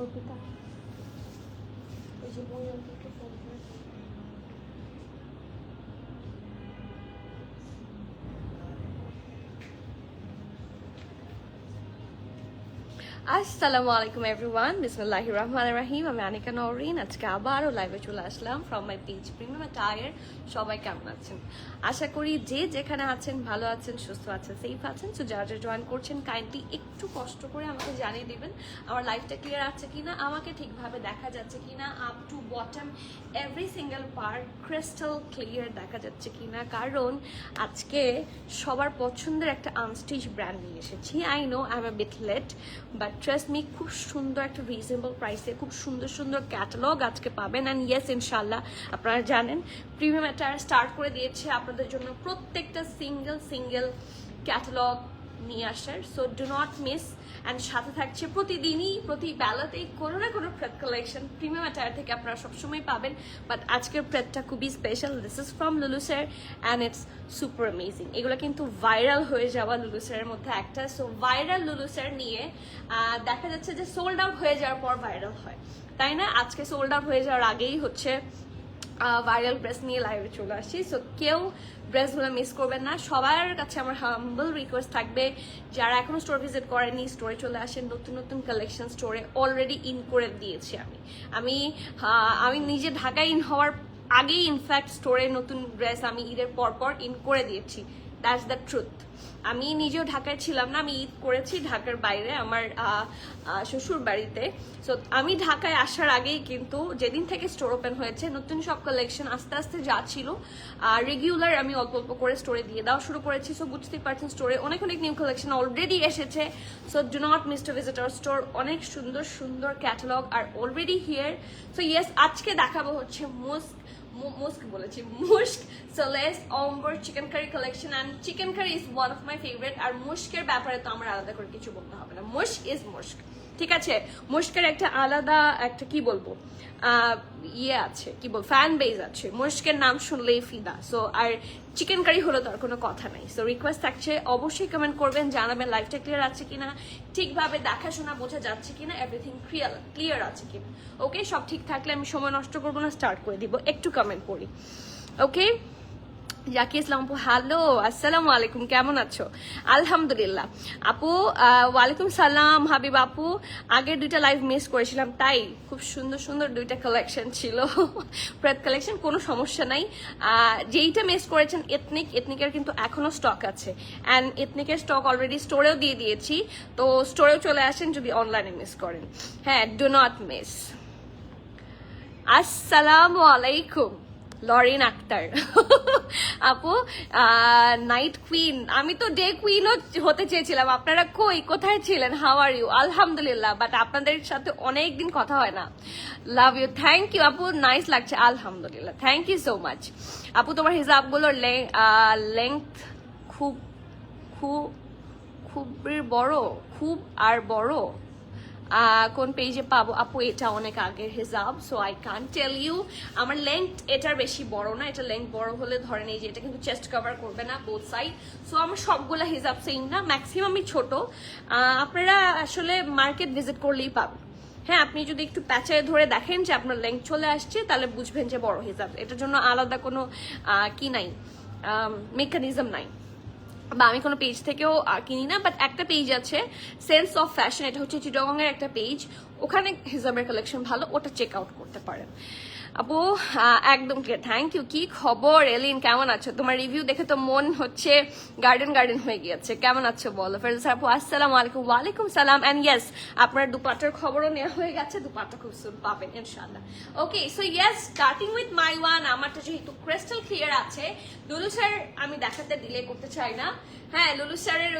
অর্পিতা ওই যে বই অর্পিতা ফোন করে আসসালামু আলাইকুম এভরিওয়ান, বিসমিল্লাহির রহমানির রহিম। আমি আনিকা নওরিন। আজকে আবারও লাইভে চলে আসলাম from my page premium tier. সবাই কেমন আছেন? আশা করি যে যেখানে আছেন ভালো আছেন, সুস্থ আছেন, সেফ আছেন। সো যারা যারা জয়েন করছেন কাইন্ডলি একটু কষ্ট করে আমাকে জানিয়ে দিবেন আমার লাইভটা ক্লিয়ার আছে কিনা, আমাকে ঠিকভাবে দেখা যাচ্ছে কিনা, up to bottom every single part crystal clear দেখা যাচ্ছে কিনা। কারণ আজকে সবার পছন্দের একটা আনস্টিচ ব্র্যান্ড নিয়ে এসেছি। I know I am a bit late, but trust me, খুব সুন্দর একটা রিজনেবল প্রাইসে খুব সুন্দর সুন্দর ক্যাটালগ আজকে পাবেন। অ্যান্ড ইয়েস, ইনশাল্লাহ আপনারা জানেন প্রিমিয়াম অ্যাটায়ার স্টার্ট করে দিয়েছে আপনাদের জন্য প্রত্যেকটা সিঙ্গেল ক্যাটালগ নিয়ে আসার। So do not miss. And সাথে থাকছে প্রতিদিনই প্রতি বেলাতেই কোনো না কোনো প্রেড কালেকশন প্রিমিয়াম অ্যাটায়ার থেকে আপনারা সবসময় পাবেন। বাট আজকের প্রেডটা খুবই স্পেশাল। দিস ইজ ফ্রম লুলুসের অ্যান্ড ইটস সুপার অ্যামেজিং। এগুলো কিন্তু ভাইরাল হয়ে যাওয়া লুলুসের মধ্যে একটা। সো ভাইরাল লুলুসের নিয়ে দেখা যাচ্ছে যে সোল্ড আউট হয়ে যাওয়ার পর ভাইরাল হয়, তাই না? আজকে সোল্ড আউট হয়ে যাওয়ার আগেই হচ্ছে ভাইরাল ড্রেস নিয়ে লাইভে চলে আসি। সো কেউ ড্রেসগুলো মিস করবেন না। সবার কাছে আমার হাম্বল রিকোয়েস্ট থাকবে, যারা এখনো স্টোর ভিজিট করেনি স্টোরে চলে আসেন। নতুন নতুন কালেকশন স্টোরে অলরেডি ইন করে দিয়েছি আমি নিজে ঢাকায় ইন হওয়ার আগেই ইনফ্যাক্ট স্টোরে নতুন ড্রেস আমি ঈদের পরপর ইন করে দিয়েছি। That's the truth. আমি নিজেও ঢাকায় ছিলাম না, আমি ঈদ করেছি ঢাকার বাইরে আমার শ্বশুর বাড়িতে। সো আমি ঢাকায় আসার আগেই কিন্তু যেদিন থেকে স্টোর ওপেন হয়েছে নতুন সব কালেকশন আস্তে আস্তে যা ছিল রেগুলার আমি অল্প অল্প করে স্টোরে দিয়ে দেওয়া শুরু করেছি। সো বুঝতেই পারছেন স্টোরে অনেক নিউ কালেকশন অলরেডি এসেছে। So do not miss to visit our store. অনেক সুন্দর সুন্দর ক্যাটালগ আর অলরেডি হিয়ার। সো ইয়েস, আজকে দেখাবো হচ্ছে Mushq soles ombre chikankari collection. And chikankari is one of my favourite. আর মুস্কের ব্যাপারে তো আমার আলাদা করে কিছু বলতে হবে না। মুস্ক ইজ মুস্ক, ঠিক আছে? মুস্কের একটা আলাদা একটা কি বলবো আছে, কি বল, ফ্যান বেজ আছে। মুস্কের নাম শুনলেই ফিদা। সো আর চিকেন কারি হলো তার কোনো কথা নাই। সো রিকোয়েস্ট থাকছে অবশ্যই কমেন্ট করবেন, জানাবেন লাইফটা ক্লিয়ার আছে কিনা, ঠিকভাবে দেখাশোনা বোঝা যাচ্ছে কিনা, এভরিথিং ক্লিয়ার আছে কিনা। ওকে, সব ঠিক থাকলে আমি সময় নষ্ট করবো না, স্টার্ট করে দিব। একটু কমেন্ট করি। ওকে, জাকি ইসলাম আপু, হ্যালো, আসসালামু আলাইকুম, কেমন আছো? আলহামদুলিল্লাহ আপু, ওয়ালাইকুম সালাম হাবিব আপু। আগের দুইটা লাইভ মিস করেছিলাম, তাই খুব সুন্দর সুন্দর দুইটা কালেকশন ছিল প্রেড কালেকশন, কোনো সমস্যা নাই। যেইটা মিস করেছেন এথনিকের কিন্তু এখনো স্টক আছে। অ্যান্ড এথনিকের স্টক অলরেডি স্টোরেও দিয়ে দিয়েছি। তো স্টোরেও চলে আসেন যদি অনলাইনে মিস করেন। হ্যাঁ, ডু নট মিস। আসসালামু আলাইকুম লরিন আক্তার আপু, নাইট কুইন। আমি তো ডে কুইনও হতে চেয়েছিলাম। আপনারা কোথায় ছিলেন? How are you? আলহামদুলিল্লাহ, বাট আপনাদের সাথে অনেকদিন কথা হয় না। লাভ ইউ, থ্যাংক ইউ আপু, নাইস লাগছে। আলহামদুলিল্লাহ, থ্যাংক ইউ সো মাচ আপু। তোমার হিজাবগুলোর লেংথ খুব খুব খুবই বড়, খুব আর বড়। কোন পেজে পাবো আপু? এটা অনেক আগের হিজাব, so I can't tell you. আমার লেংথ এটার বেশি বড় না। এটা লেংথ বড় হলে ধরেন এই যে এটা কিন্তু চেস্ট কভার করবে না বোথ সাইড। সো আমার সবগুলা হিজাব সেম না, ম্যাক্সিমামই ছোট। আপনারা আসলে মার্কেট ভিজিট করলেই পাবেন। হ্যাঁ, আপনি যদি একটু প্যাচায় ধরে দেখেন যে আপনার লেংথ চলে আসছে, তাহলে বুঝবেন যে বড় হিজাব। এটার জন্য আলাদা কোনো কি নাই, মেকানিজম নাই, বা আমি কোনো পেজ থেকেও কিনি না। বাট একটা পেজ আছে, সেন্স অফ ফ্যাশন, এটা হচ্ছে চিটাগংয়ের একটা পেজ, ওখানে হিজাবের কালেকশন ভালো, ওটা চেক আউট করতে পারেন আপু। একদম ক্লিয়ার, থ্যাংক ইউ। কি খবর এলিন, কেমন আছো? তোমার রিভিউ দেখে তো মন হচ্ছে গার্ডেন হয়ে গিয়েছে। কেমন আছো বলো? ফেরদৌস আপু, আসসালামু আলাইকুম। ওয়ালাইকুম সালাম। অ্যান্ড ইয়েস, আপনার দুপাটার খবরও নেওয়া হয়ে গেছে, দুপাটা খুব সুন পাবেন ইনশাল্লাহ। Okay, so yes, starting with my one. আমারটা যেহেতু ক্রিস্টাল ক্লিয়ার আছে, লুলু স্যার আমি দেখাতে ডিলে করতে চাই না। হ্যাঁ, লুলু স্যারের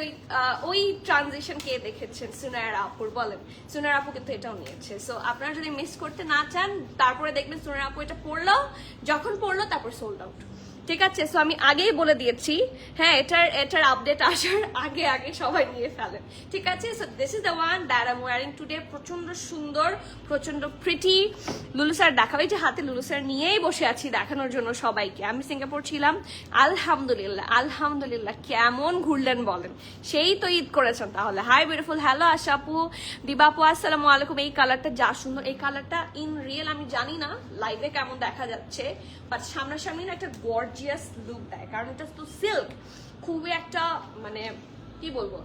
ওই ট্রানজিশন কে দেখেছেন? সুনায়ার আপুর, বলেন। সুনায়ার আপু কিন্তু এটাও নিয়েছে। সো আপনারা যদি মিস করতে না চান, তারপরে দেখবেন সুনায়ার আপু এটা পড়লো, যখন পড়লো তারপর সোল্ড আউট। ঠিক আছে। সো আমি আগেই বলে দিয়েছি, হ্যাঁ এটার আপডেট আসার আগে আগে সবাই নিয়ে ফেলে, ঠিক আছে। So this is the one that I am wiring today. প্রচন্ড সুন্দর, প্রচন্ড প্রিটি। লুলু স্যার দেখাবে, যে হাতে লুলু স্যার নিয়েই বসে আছি দেখানোর জন্য সবাইকে। আমি সিঙ্গাপুর ছিলাম, আলহামদুলিল্লাহ আলহামদুলিল্লাহ। কেমন ঘুরলেন বলেন? সেই তো ঈদ করেছেন তাহলে। হাই বিউটিফুল, হ্যালো আশাপু, দিবাপু, আসসালামু আলাইকুম। এই কালারটা যা সুন্দর, এই কালারটা ইন রিয়েল আমি জানি না লাইভে কেমন দেখা যাচ্ছে, বাট সামনাসামনি একটা গর্জিয়াস লুক দেয়, কারণ এটা তো সিল্ক, খুবই একটা মানে কি বলবো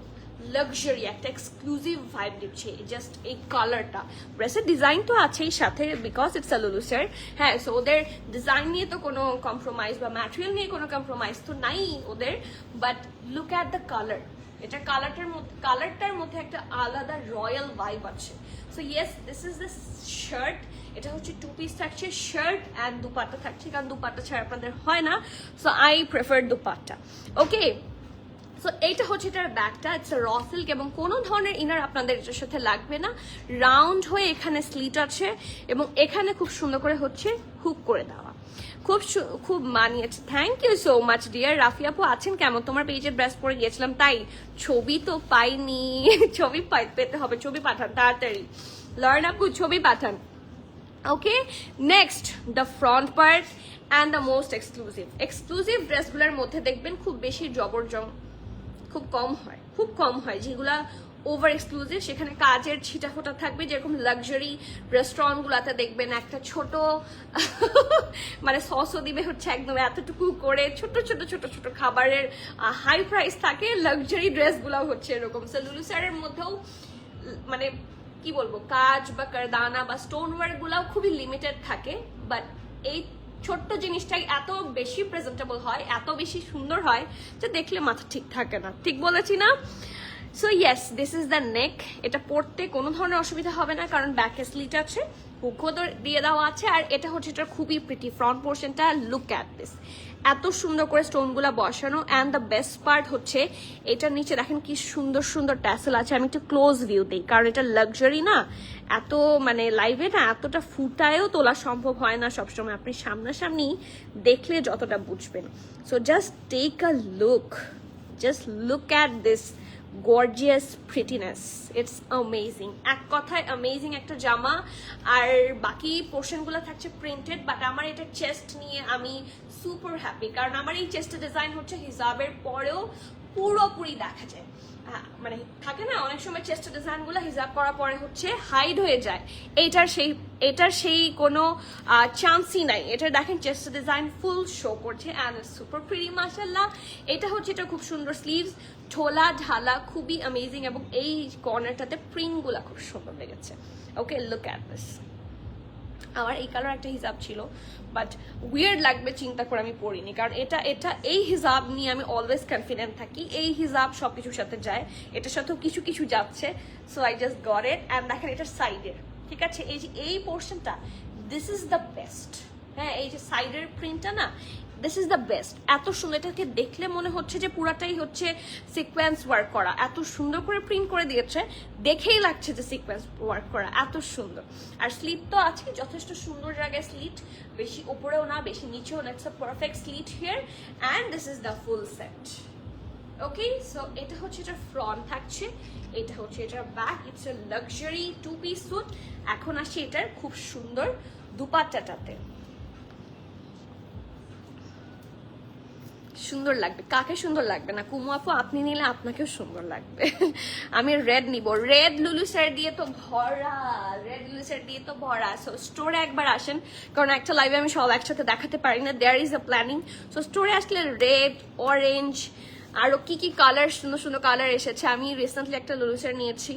লাক্সারি, একটা এক্সক্লুসিভ ভাইব দিচ্ছে জাস্ট এই কালারটা। ড্রেসের ডিজাইন তো আছেই সাথে, বিকজ ইটস আ লুলু স্যার। হ্যাঁ, সো ওদের ডিজাইন নিয়ে তো কোনো কম্প্রোমাইজ বা ম্যাটেরিয়াল নিয়ে কোনো কম্প্রোমাইজ তো নাই ওদের, but look at the colour. এটা কালারটার মধ্যে একটা আলাদা রয়্যাল ভাইব আছে। So yes, this is the shirt. এটা হচ্ছে 2 পিস থাকছে, শার্ট অ্যান্ড দুপাট্টা থাকছে, কারণ দুপাট্টা ছাড়া আপনাদের হয় না। So I prefer dupatta. Okay, so এইটা হচ্ছে এটার ব্যাকটা। ইটস র সিল্ক এবং কোনো ধরনের ইনার আপনাদের এটার সাথে লাগবে না। রাউন্ড হয়ে এখানে স্লিট আছে এবং এখানে খুব সুন্দর করে হচ্ছে হুক করে দেওয়া। খুব মানিয়েছে। Thank you so much dear. Rafi আপু আছেন কেমন? তোমার পেজের ড্রেস পরে গিয়েছিলাম, তাই ছবি তো পাইনি। ছবি পেতে হবে, ছবি পাঠান তাড়াতাড়ি। লর্ন আপু ছবি পাঠান। Okay, next the front part and the most exclusive ড্রেসগুলোর মধ্যে দেখবেন খুব বেশি জবরজং খুব কম হয় যেগুলা ওভার এক্সক্লুসিভ। সেখানে কাজের ছিটা ফোটা থাকবে, যেরকম লাক্সারি রেস্টুরেন্ট গুলাতে দেখবেন একটা ছোট মানে সসও দিবে হচ্ছে একদম এতটুকু করে, ছোট ছোট ছোট ছোট খাবারের হাই প্রাইস থাকে। লাক্সারি ড্রেস গুলাও হচ্ছে এরকম। সো লুলু স্যারের মধ্যেও মানে কি বলবো, কাজ বা কারদানা বা স্টোন ওয়ার্ক গুলাও খুবই লিমিটেড থাকে, বাট এই ছোট্ট জিনিসটাই এত বেশি প্রেজেন্টেবল হয়, এত বেশি সুন্দর হয় যে দেখলে মাথা ঠিক থাকে না। ঠিক বলেছি না? So yes, this is the নেক। এটা পরতে কোনো ধরনের অসুবিধা হবে না, কারণ ব্যাকে স্লিট আছে, হুকও দিয়ে দেওয়া আছে। আর এটা হচ্ছে এটা খুবই প্রিটি ফ্রন্ট পোর্শনটা। লুক অ্যাট দিস, এত সুন্দর করে স্টোনগুলা বসানো। অ্যান্ড দ্য বেস্ট পার্ট হচ্ছে এটার নিচে দেখেন কি সুন্দর সুন্দর ট্যাসেল আছে। আমি একটু ক্লোজ ভিউ দিই, কারণ এটা লাক্সারি না, এত মানে লাইভে না এতটা ফুটায়ও তোলা সম্ভব হয় না সবসময়। আপনি সামনাসামনি দেখলে যতটা বুঝবেন। So just take a look, just look at this gorgeous prettiness. It's amazing, এক কথায় অ্যামেজিং একটা জামা। আর বাকি পোর্শনগুলো থাকছে প্রিন্টেড, বাট আমার এটা চেস্ট নিয়ে আমি সুপার হ্যাপি, কারণ আমার এই চেস্টের ডিজাইন হচ্ছে হিজাবের পরেও পুরোপুরি দেখা যায়। মানে থাকে না অনেক সময় চেস্টের ডিজাইন গুলো হিজাব করার পরে হচ্ছে হাইড হয়ে যায়, এটার সেই কোনো চান্সই নাই। এটা দেখেন চেস্টের ডিজাইন ফুল শো করছে অ্যান্ড সুপার প্রিটি মাশাআল্লাহ। এটা হচ্ছে এটা খুব সুন্দর স্লিভস, ঝোলা ঢালা, খুবই অ্যামেজিং। এবং এই কর্নারটাতে প্রিন্ট গুলা খুব সুন্দর লেগেছে। ওকে, লুক অ্যাট দিস। আমার এই কালার একটা হিজাব ছিল, বাট উইয়ার্ড লাগবে চিন্তা করে আমি পরিনি, কারণ এই হিজাব নিয়ে আমি অলওয়েজ কনফিডেন্ট থাকি। এই হিজাব সবকিছুর সাথে যায়, এটার সাথেও কিছু কিছু যাচ্ছে। So I just got it. And দেখেন এটার সাইডের, ঠিক আছে, এই যে এই পোর্শনটা, দিস ইজ দ্য বেস্ট। হ্যাঁ, এই যে সাইডের প্রিন্টটা না, দিস ইজ দ্য বেস্ট। এত সুন্দর, এটাকে দেখলে মনে হচ্ছে যে পুরাটাই হচ্ছে সিকোয়েন্স ওয়ার্ক করা। এত সুন্দর করে প্রিন্ট করে দিয়েছে, দেখেই লাগছে যে সিকোয়েন্স ওয়ার্ক করা, এত সুন্দর। আর স্লিট তো আছে যথেষ্ট সুন্দর জায়গায় স্লিট, বেশি উপরেও না বেশি নিচেও না। It's a perfect slit here and this is the full set. Okay, so এটা হচ্ছে এটার ফ্রন্ট থাকছে, এটা হচ্ছে এটার back. It's a luxury 2 piece suit. এখন আসছে এটার খুব সুন্দর দুপাট্টাটাতে। সুন্দর লাগবে, কাকে সুন্দর লাগবে না? কুমু আপু আপনি নিলে আপনাকেও সুন্দর লাগবে। আমি রেড নিব, রেড লুলু স্যার দিয়ে তো ভরা। সো স্টোরে একবার আসেন, কারণ একটা লাইভে আমি সব একসাথে দেখাতে পারি না, there is a planning. So স্টোরে আসলে রেড, অরেঞ্জ, আরো কি কি কালার, সুন্দর সুন্দর কালার এসেছে। আমি রিসেন্টলি একটা লুলুসের নিয়েছি,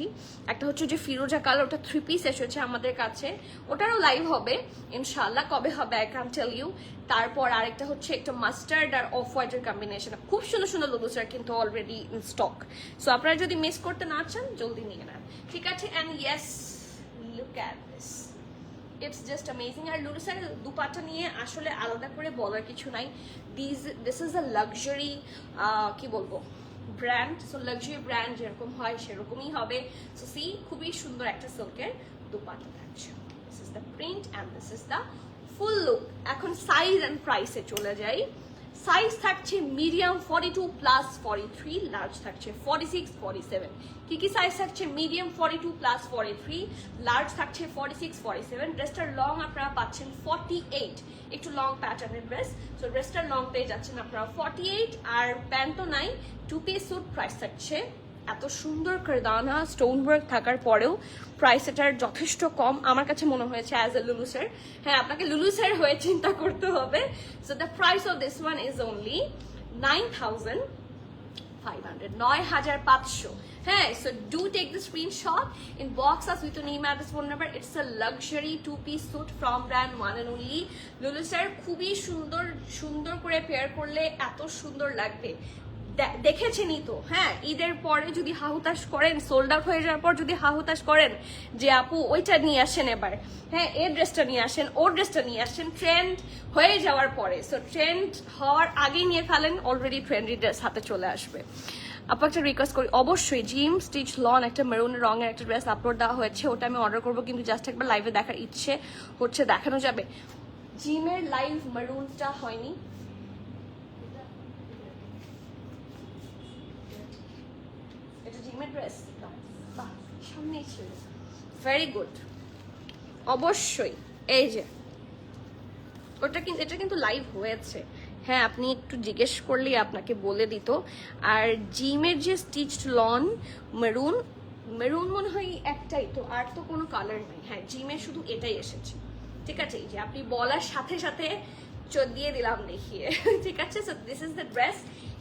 একটা হচ্ছে যে ফিরোজা কালার, ওটা 3 পিস এসেছে আমাদের কাছে, ওটারও লাইভ হবে ইনশাল্লাহ। কবে হবে আই ক্যান টেল ইউ। তারপর আরেকটা হচ্ছে একটা মাস্টার্ড আর অফ হোয়াইটের কম্বিনেশন। খুব সুন্দর সুন্দর লুলুসের কিন্তু অলরেডি ইন স্টক। সো আপনারা যদি মিস করতে না চান জলদি নিয়ে নেন, ঠিক আছে। And yes, look at this, it's just amazing. আর লুলু স্যার দুপাট্টা নিয়ে আসলে আলাদা করে বলার কিছু নাই। দিস ইজ আ লাক্সারি কি বলবো ব্র্যান্ড। সো লাক্সারি ব্র্যান্ড যেরকম হয় সেরকমই হবে। সো সি, খুবই সুন্দর একটা সিল্কের দুপাট্টা থাকছে। This is the print and this is the full look. এখন সাইজ অ্যান্ড প্রাইসে চলে যাই। সাইজ থাকছে মিডিয়াম 42 প্লাস 43, লার্জ থাকছে 46 47। কি কি সাইজ থাকছে? মিডিয়াম 42 প্লাস 43, লার্জ থাকছে 46 47। ড্রেসটার লং আপনারা পাচ্ছেন 48, একটু লং প্যাটার্নের ড্রেস। সো ড্রেসটার লং পেয়ে যাচ্ছেন আপনারা 48, আর প্যান্টও নাই। 2 পিস স্যুট, প্রাইস থাকছে এত সুন্দর কারদানা স্টোন ওয়ার্ক থাকার পরেও প্রাইস এটার যথেষ্ট কম আমার কাছে মনে হয়েছে অ্যাজ এ লুলুসের। হ্যাঁ, আপনাকে লুলুসের হয়ে চিন্তা করতে হবে। So the price of this one is only 9,500, 9,500। হ্যাঁ, so do take the screenshot, inbox us with your name, address, phone number. It's a luxury 2-piece suit from brand one and only লুলুসের। খুবই সুন্দর সুন্দর করে pair করলে এত সুন্দর লাগবে, দেখেছেনই তো। হ্যাঁ, ঈদের পরে যদি হাহুতাশ করেন, সোল্ড আউট হয়ে যাওয়ার পর যদি হাহুতাশ করেন যে আপু ওইটা নিয়ে আসেন এবার, হ্যাঁ এই ড্রেসটা নিয়ে আসেন, ওর ড্রেসটা নিয়ে আসেন, ট্রেন্ড হয়ে যাওয়ার পরে, সো ট্রেন্ড হওয়ার আগেই নিয়ে ফেলেন, অলরেডি ট্রেন্ডি ড্রেস হাতে চলে আসবে। আপু একটা রিকোয়েস্ট করি, অবশ্যই জিম স্টিচ লন একটা মেরুন রঙের একটা ড্রেস আপলোড দেওয়া হয়েছে, ওটা আমি অর্ডার করবো, কিন্তু জাস্ট একবার লাইভে দেখার ইচ্ছে হচ্ছে, দেখানো যাবে। জিমের লাইভ মেরুনটা হয়নি, ড্রেস সামনেই ছিল, ভেরি গুড। অবশ্যই এই যে ওটা কিন্তু, এটা কিন্তু লাইভ হয়েছে। হ্যাঁ, আপনি একটু জিজ্ঞেস করলেই আপনাকে বলে দিত। আর জিমের যে স্টিচড লন মেরুন, মেরুন মনে হয় একটাই তো, আর তো কোনো কালার নেই। হ্যাঁ, জিমের শুধু এটাই এসেছে, ঠিক আছে। এই যে আপনি বলার সাথে সাথে দিয়ে দিলাম দেখিয়ে, ঠিক আছে। So this is the dress.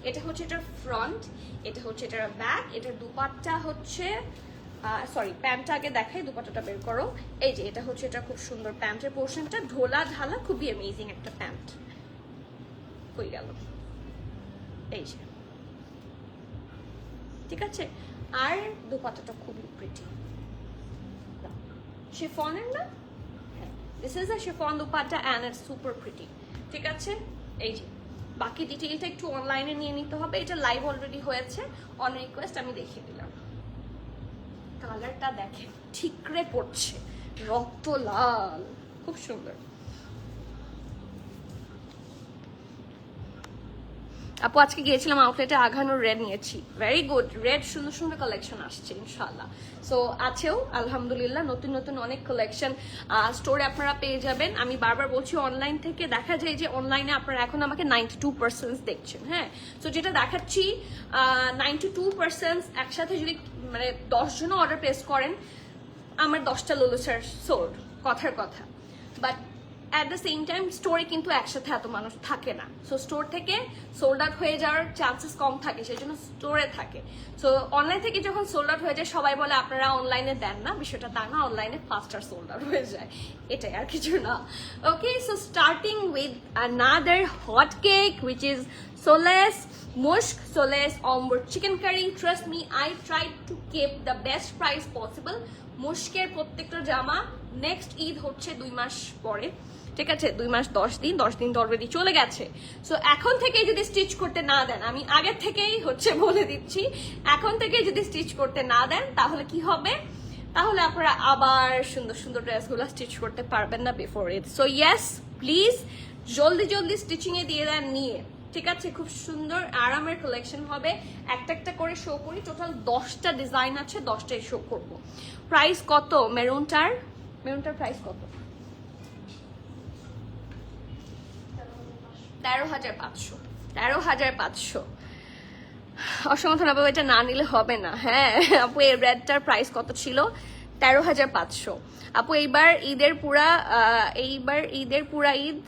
এটা হচ্ছে এটার ফ্রন্ট, এটা হচ্ছে এটার ব্যাক, এটার দুপাট্টা হচ্ছে, সরি প্যান্টটা আগে দেখাই, দুপাট্টাটা বের করো। এই যে এটা হচ্ছে, এটা খুব সুন্দর প্যান্টের পোর্শনটা, ঢোলা ঢালা, খুবই অ্যামেজিং একটা প্যান্ট। কই গেল? এই যে, ঠিক আছে। আর দুপাট্টাটা খুবই প্রিটি, শিফনের না? হ্যাঁ, this is a chiffon dupatta and it's super pretty, ঠিক আছে। এই যে বাকি ডিটেইলটা একটু অনলাইনে নিয়ে নিতে হবে, এটা লাইভ অলরেডি হয়েছে, অন রিকোয়েস্ট আমি দেখিয়ে দিলাম। কালারটা দেখেন, ঠিকরে পড়ছে, রক্ত লাল, খুব সুন্দর। আপু আজকে গিয়েছিলাম আউটলেটে, আঘানোর রেড নিয়েছি, ভেরি গুড। রেড সুন্দর সুন্দর কালেকশন আসছে ইনশাল্লাহ। সো আছেও আলহামদুলিল্লাহ, নতুন নতুন অনেক কালেকশন স্টোরে আপনারা পেয়ে যাবেন। আমি বারবার বলছি, অনলাইন থেকে দেখা যায় যে অনলাইনে আপনারা এখন আমাকে 92% দেখছেন। হ্যাঁ, সো যেটা দেখাচ্ছি 92% একসাথে যদি মানে 10 জনও অর্ডার প্লেস করেন, আমার 10টা লুলুসের সোল্ড, কথার কথা। But at the same time স্টোরে কিন্তু একসাথে এত মানুষ থাকে না, সো স্টোর থেকে সোল্ড আউট হয়ে যাওয়ার চান্সেস কম থাকে, সেই জন্য স্টোরে থাকে। সো অনলাইন থেকে যখন সোল্ড আউট হয়ে যায়, সবাই বলে আপনারা অনলাইনে দেন না, বিষয়টা তা না, অনলাইনে ফাস্টার সোল্ড আউট হয়ে যায়, এটাই আর কিছু না। Okay, so starting with another hot cake which is soles mushk soles ombre chicken curry. Trust me, I tried to keep the best price possible. মুশকের প্রত্যেকটা জামা নেক্সট ঈদ হচ্ছে 2 মাস পরে, ঠিক আছে। 2 মাস 10 দিন, 10 দিন তো অলরেডি চলে গেছে। সো এখন থেকেই যদি স্টিচ করতে না দেন, আমি আগের থেকেই হচ্ছে বলে দিচ্ছি, এখন থেকে যদি স্টিচ করতে না দেন তাহলে কি হবে, তাহলে আপনারা আবার সুন্দর সুন্দর ড্রেসগুলো স্টিচ করতে পারবেন না before Eid. So yes, please জলদি জলদি স্টিচিং এ দিয়ে দেন নিয়ে, ঠিক আছে। খুব সুন্দর আরামের কালেকশন হবে, একটা একটা করে শো করি। টোটাল 10টা ডিজাইন আছে, 10টাই শো করব। প্রাইস কত মেরুনটার? মেরুনটার প্রাইস কত? 13,500, 13,500। অসংখ্য ধন্যবাদ, এটা না নিলে হবে না। হ্যাঁ আপু, এই রেডটার প্রাইস কত ছিল? 13,500। আপু এইবার ঈদের পুরা ঈদ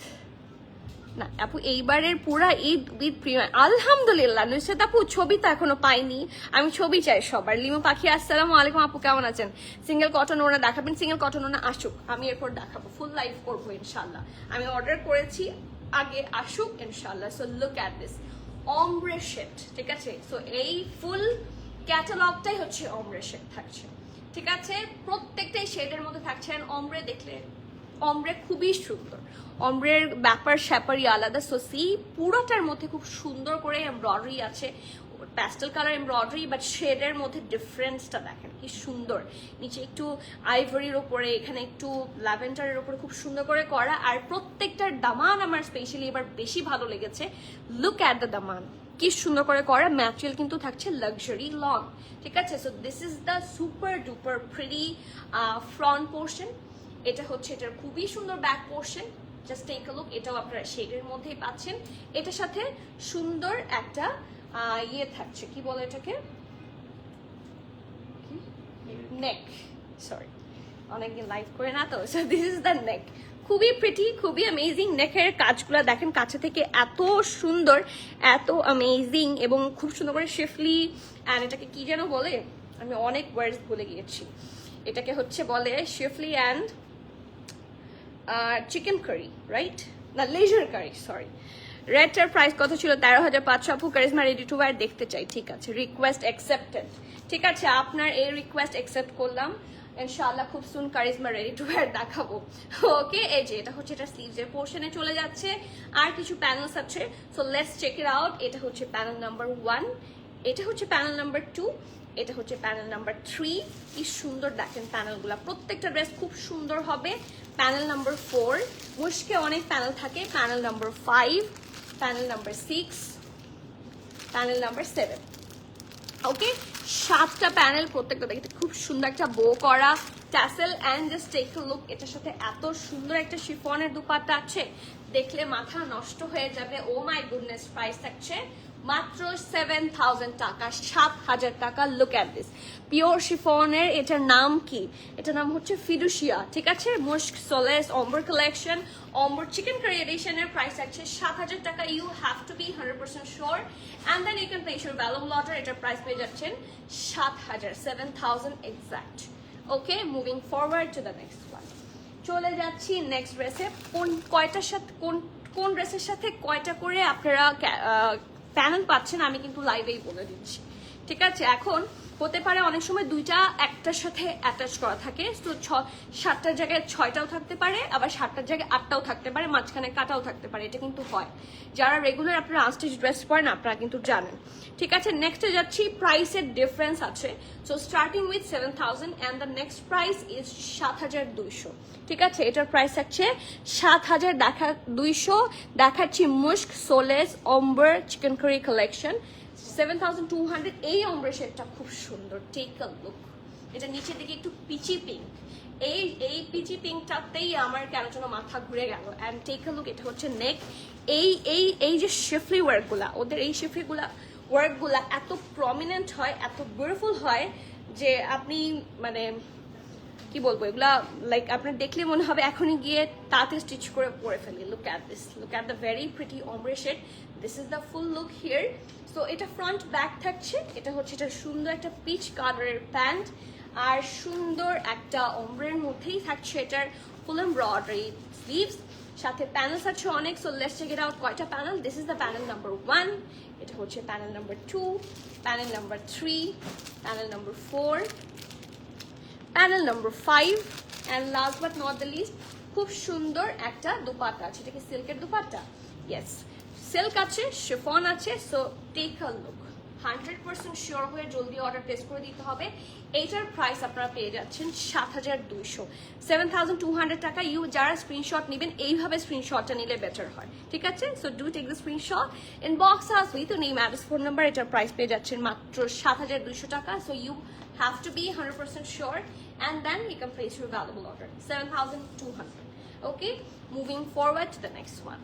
না আপু, এইবারের পুরা ঈদ উইথ প্রিমিয়াম, আলহামদুলিল্লাহ। নুসরাত আপু, ছবি তো এখনো পাইনি, আমি ছবি চাই সবার। লিমু পাখি, আসসালামু আলাইকুম আপু, কেমন আছেন? সিঙ্গেল কটন ওনা দেখাবেন? সিঙ্গেল কটন ওনা আসুক, আমি এরপর দেখাবো, ফুল লাইভ করবো ইনশাল্লাহ। আমি অর্ডার করেছি, আগে আসুক ইনশাল্লাহ। So look at this ombre shade, ঠিক আছে। সো এই ফুল ক্যাটালগটাই হচ্ছে অমব্রে শেড থাকছে, ঠিক আছে। প্রত্যেকটাই শেডের মধ্যে থাকছে। অমব্রে দেখলে, অমব্রে খুবই সুন্দর, অমব্রের ব্যাপার স্যাপারই আলাদা। সো সি পুরোটার মধ্যে খুব সুন্দর করে এমব্রয়ডারি আছে, প্যাস্টেল কালার এমব্রয়ডারি, বাট শেডের মধ্যে ডিফারেন্সটা দেখেন কি সুন্দর। নিচে একটু আইভরির ওপরে, এখানে একটু ল্যাভেন্ডারের ওপরে খুব সুন্দর করে করা। আর প্রত্যেকটার দামান আমার স্পেশালি এবার বেশি ভালো লেগেছে। লুক অ্যাট দ্য দামান, কি সুন্দর করে করা। ম্যাটেরিয়াল কিন্তু থাকছে লাক্সারি লং, ঠিক আছে। So this is the super duper pretty front portion. এটা হচ্ছে এটার খুবই সুন্দর back portion, just take a look. এটাও আপনারা শেডের মধ্যেই পাচ্ছেন। এটার সাথে সুন্দর একটা ইয়ে থাকছে, কি বলে এটাকে, নেক, সরি অনেকদিন লাইভ করে না তো। সো দিস ইজ দ্য নেক, খুবই প্রিটি, খুবই অ্যামেজিং। নেকের কাজগুলো দেখেন কাছে থেকে এত সুন্দর, এত অ্যামেজিং, এবং খুব সুন্দর করে শিফলি। অ্যান্ড এটাকে কি যেন বলে, আমি অনেক ওয়ার্ডস ভুলে গিয়েছি। এটাকে হচ্ছে বলে শিফলি অ্যান্ড চিকেন কারি, রাইট, না লেজার কারি, সরি। রেডটার প্রাইস কত ছিল? 13,500। আপু কারিজমা রেডি টু ওয়্যার দেখতে চাই, ঠিক আছে, রিকোয়েস্ট অ্যাকসেপ্টেড। ঠিক আছে, আপনার এই রিকোয়েস্ট অ্যাকসেপ্ট করলাম। ইনশাআল্লাহ খুব সুন কারিজমা রেডি টু ওয়্যার দেখাবো। ওকে, এই যে এটা হচ্ছে এটা স্লিভসের পোর্শনে চলে যাচ্ছে, আর কিছু প্যানেলস আছে। So let's check it out. এটা হচ্ছে প্যানেল নাম্বার 1, এটা হচ্ছে প্যানেল নাম্বার 2, এটা হচ্ছে প্যানেল নাম্বার 3। কি সুন্দর দেখেন প্যানেলগুলো, প্রত্যেকটা ড্রেস খুব সুন্দর হবে। প্যানেল নাম্বার 4, মুশকে অনেক প্যানেল থাকে। Panel number 5, panel number 6, panel number 7। Okay, 7টা প্যানেল, প্রত্যেকটা দেখতে খুব সুন্দর একটা বো করা tassel. And just take a look, এটার সাথে এত সুন্দর একটা শিফনের দুপাট্টা আছে, দেখলে মাথা নষ্ট হয়ে যাবে। ও মাই গুডনেস, প্রাইস থাকছে মাত্র 7,000 টাকা, 7,000 টাকা। লুক অ্যাট দিস, পিওর শিফনের। এটার নাম কি? এটার নাম হচ্ছে ফিডুশিয়া, ঠিক আছে। Mushq solace ombre collection, ombre chikankari এডিশনের প্রাইস আছে 7,000 টাকা। You have to be 100% sure, and then you can place your valuable order. এটার প্রাইস পেয়ে যাচ্ছেন 7,000, 7,000 exact. Okay, moving forward to the next one. চলে যাচ্ছি নেক্সট ড্রেসে। কয়টার সাথে কোন ড্রেসের সাথে কয়টা করে আপনারা প্যানেল পাচ্ছেন আমি কিন্তু লাইভেই বলে দিচ্ছি, ঠিক আছে। এখন হতে পারে অনেক সময় দুইটা একটার সাথে অ্যাটাচ করা থাকে, তো 7টার জায়গায় 6টাও থাকতে পারে, আবার 7টার জায়গায় 8টাও থাকতে পারে, মাঝখানে কাটাও থাকতে পারে। এটা কিন্তু হয়, যারা রেগুলার আপনারা আনস্টিচ ড্রেস পরেন আপনারা কিন্তু জানেন, ঠিক আছে। নেক্সটে যাচ্ছি, প্রাইসের ডিফারেন্স আছে। So starting with 7,000 and the next price is 7,200, ঠিক আছে। এটার প্রাইস আছে 7,200। দেখাচ্ছি মুশক solace ombre chikankari collection, 7,200। এই অম্বর শেডটা খুব সুন্দর, টেক আ লুক। এটা নিচের দিকে একটু পিচি পিঙ্ক, এই পিচি পিঙ্কটাতেই আমার কেন যেন মাথা ঘুরে গেল। অ্যান্ড টেক আ লুক, এটা হচ্ছে নেক। এই যে শিফলি ওয়ার্কগুলা, ওদের এই শিফলিগুলা ওয়ার্কগুলা এত প্রমিনেন্ট হয়, এত বিউটিফুল হয় যে আপনি মানে কি বলবো, এগুলা লাইক আপনার দেখলে মনে হবে এখনই গিয়ে তাতে স্টিচ করে পরে ফেলি। Look at this, look at the very pretty ombre shade. This is the full look here. So এটা ফ্রন্ট ব্যাক থাকছে। এটা হচ্ছে এটা সুন্দর একটা পিচ কালারের প্যান্ট, আর সুন্দর একটা অম্ব্রের মধ্যেই থাকছে এটার ফুল এমব্রয়ডারি স্লিভস, সাথে প্যানেলস আছে অনেক। So let's check it out কয়টা panel. This is the panel number 1, এটা হচ্ছে panel number 2, panel number 3, panel number 4, panel number 5, and last but not the least, খুব সুন্দর একটা দুপাট্টা আছে। এটা কি সিল্কের দুপাট্টা? ইয়েস, সিল্ক আছে, শিফন আছে। So take a look, 100% sure হয়ে জলদি অর্ডার প্লেস করে দিতে হবে। এইটার প্রাইস আপনারা পেয়ে যাচ্ছেন 7,200, 7,200 টাকা। যারা স্ক্রিনশট নেবেন এইভাবে স্ক্রিনশটটা নিলে বেটার হয়, ঠিক আছে। So do take the screenshot, inbox us with name address phone number. এটার প্রাইস পেয়ে যাচ্ছেন মাত্র 7,200 টাকা। So you have to be 100% sure, and then you can place your valuable order, 7,200. Okay, moving forward to the next one.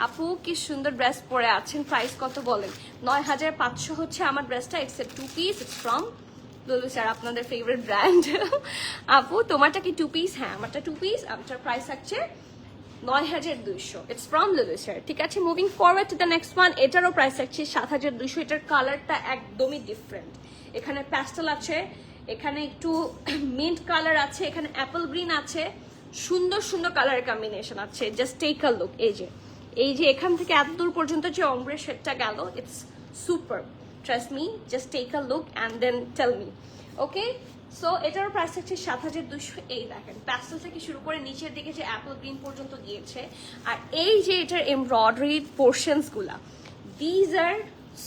আপু কি সুন্দর dress পরে আছেন, প্রাইস কত বলেন? 9,500 হচ্ছে আমার ড্রেসটা। It's a 2 piece, it's from লুলু স্যার, আপনাদের ফেভারিট ব্র্যান্ড। আপু তোমারটা কি 2 পিস? হ্যাঁ, আমারটা 2 পিস। আমারটার প্রাইস আছে 9,200, ইটস ফ্রম লুলু স্যার, ঠিক আছে। Moving forward to the next one. এটারও প্রাইস আছে 7,200। এটার কালারটা একদমই ডিফারেন্ট। এখানে প্যাস্টেল আছে, এখানে একটু মিন্ট কালার আছে, এখানে অ্যাপল গ্রিন আছে, সুন্দর সুন্দর কালারের কম্বিনেশন আছে। জাস্ট টেক আ লুক, এই যে এখান থেকে এত দূর পর্যন্ত যে অম্bre শেডটা গেল, it's super, trust me. Just take a look and then tell me. Okay, so এটার প্রাইস হচ্ছে 7,200। এই দেখেন প্যাস্টেল থেকে শুরু করে নিচের দিকে যে অ্যাপল গ্রিন পর্যন্ত গিয়েছে, আর এই যে এটার এমব্রয়ডারি পোর্শনস গুলা, দিজ আর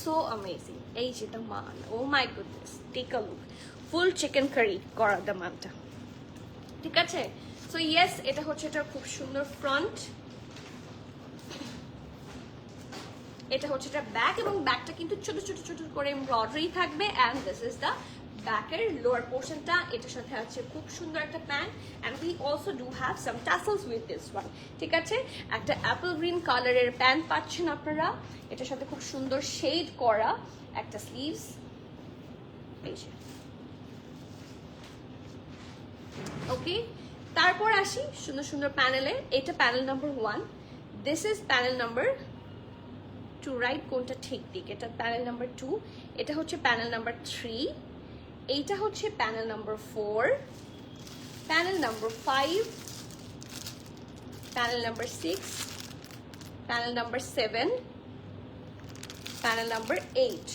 সো অ্যামেজিং। এই যে দামান, oh my goodness, take a look, full chikankari করা দামানটা, ঠিক আছে। সো ইয়েস, এটা হচ্ছে এটার খুব সুন্দর ফ্রন্ট, এটা হচ্ছে এটা ব্যাক, এবং ব্যাকটা কিন্তু ছোট ছোট ছোট করে এমব্রয়ডারি থাকবে, অ্যান্ড দিস ইজ দ্য ব্যাকের লোয়ার পোর্শনটা। এটার সাথে আছে খুব সুন্দর একটা pant, and we also do have some tassels with this one, ঠিক আছে। একটা অ্যাপল গ্রিন কালারের প্যান্ট পাচ্ছেন আপনারা, এটার সাথে খুব সুন্দর শেড করা একটা স্লিভস, এই যে, ওকে। তারপর আসি সুন্দর সুন্দর প্যানেলে, এটা panel number 1, this is panel number 2, right, কোনটা ঠিক দিক, এটা প্যানেল নাম্বার 2, এটা হচ্ছে প্যানেল নাম্বার 3, এইটা হচ্ছে panel number 4, panel number 5, panel number 6, panel number 7, panel number 8,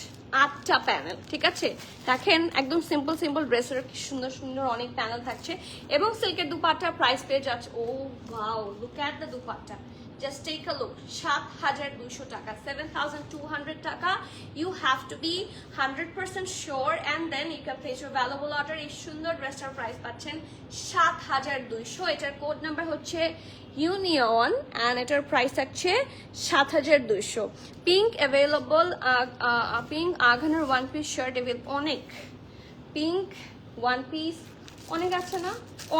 8টা প্যানেল, ঠিক আছে। দেখেন একদম সিম্পল সিম্পল ড্রেসের কি সুন্দর সুন্দর অনেক প্যানেল থাকছে, এবং সিল্কের দুপাট্টা প্রাইস পেয়ে যাচ্ছে, oh wow, look at the dupatta, just take a look, 7,200 টাকা, 7,200 টাকা। You have to be 100% sure and then you can place your valuable order। এই সুন্দর ড্রেসটার প্রাইস পাচ্ছেন 7,200, এটার কোড নাম্বার হচ্ছে ইউনিয়ন, অ্যান্ড এটার প্রাইস থাকছে 7,200। পিঙ্ক অ্যাভেলেবল, পিঙ্ক আঘানের ওয়ান পিস শার্ট অ্যাভেলেবল, অনেক পিঙ্ক ওয়ান পিস অনেক আছে না,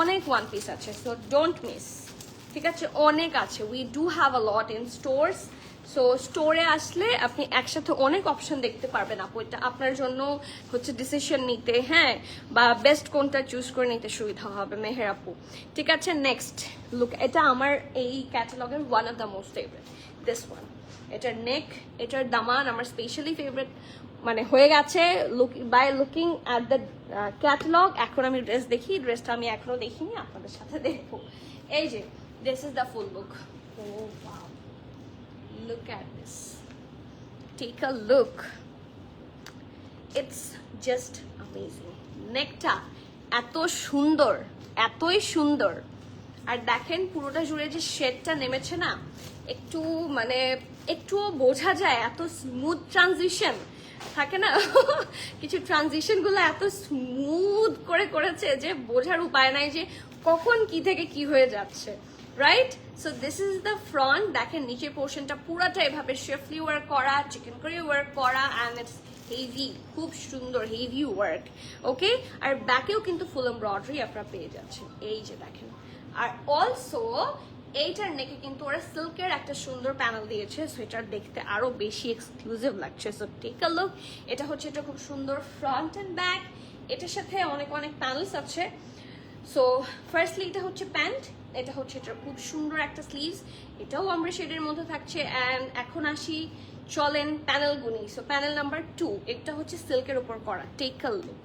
অনেক ওয়ান পিস আছে, সো ডোন্ট মিস, ঠিক আছে, অনেক আছে, we do have a lot in stores. সো স্টোরে আসলে আপনি একসাথে অনেক অপশন দেখতে পারবেন আপু, এটা আপনার জন্য হচ্ছে ডিসিশন নিতে, হ্যাঁ, বা বেস্ট কোনটা চুজ করে নিতে সুবিধা হবে মেহের আপু, ঠিক আছে। নেক্সট লুক, এটা আমার এই ক্যাটালগের one of the most favourite, this one, এটার নেক, এটার দামান আমার স্পেশালি ফেভারিট মানে হয়ে গেছে, by looking at the catalogue. এখন আমি ড্রেস দেখি, ড্রেসটা আমি এখনো দেখিনি, আপনাদের সাথে দেখবো। এই যে, this is the full look, oh wow, look at this, take a look, it's just amazing, নেকটা এত সুন্দর, এতই সুন্দর, আর দেখেন পুরোটা জুড়ে যে শেডটা নেমেছে না, একটু মানে একটুও বোঝা যায়, এত স্মুথ ট্রানজিশন থাকে না কিছু ট্রানজিশন গুলো এত স্মুথ করে করেছে যে বোঝার উপায় নাই যে কখন কি থেকে কি হয়ে যাচ্ছে, right. So this is the front, দেখেন নিচের পোর্শনটা পুরাটা এভাবে শেফলি ওয়ার্ক করা, চিকেন কারি ওয়ার্ক করা, অ্যান্ড ইটস হেভি, খুব সুন্দর হেভি ওয়ার্ক, ওকে। আর ব্যাকেও কিন্তু ফুল এমব্রয়ডারি আপনারা পেয়ে যাচ্ছেন, এই যে দেখেন। আর অলসো এইটার নেকে কিন্তু ওরা সিল্কের একটা সুন্দর প্যানেল দিয়েছে, সো এটা দেখতে আরো বেশি এক্সক্লুসিভ লাগছে, সো টেক আ লুক। এটা হচ্ছে এটা খুব সুন্দর ফ্রন্ট অ্যান্ড ব্যাক, এটার সাথে অনেক অনেক প্যানেলস আছে। সো ফার্স্টলি এটা হচ্ছে প্যান্ট, এটা হচ্ছে এটা খুব সুন্দর একটা স্লিভস, এটাও আমরা শেডের মধ্যে থাকছে। অ্যান্ড এখন আসি, চলেন প্যানেল গুনি। সো প্যানেল নাম্বার 2, এটা হচ্ছে সিল্কের উপর করা, টেক আ লুক,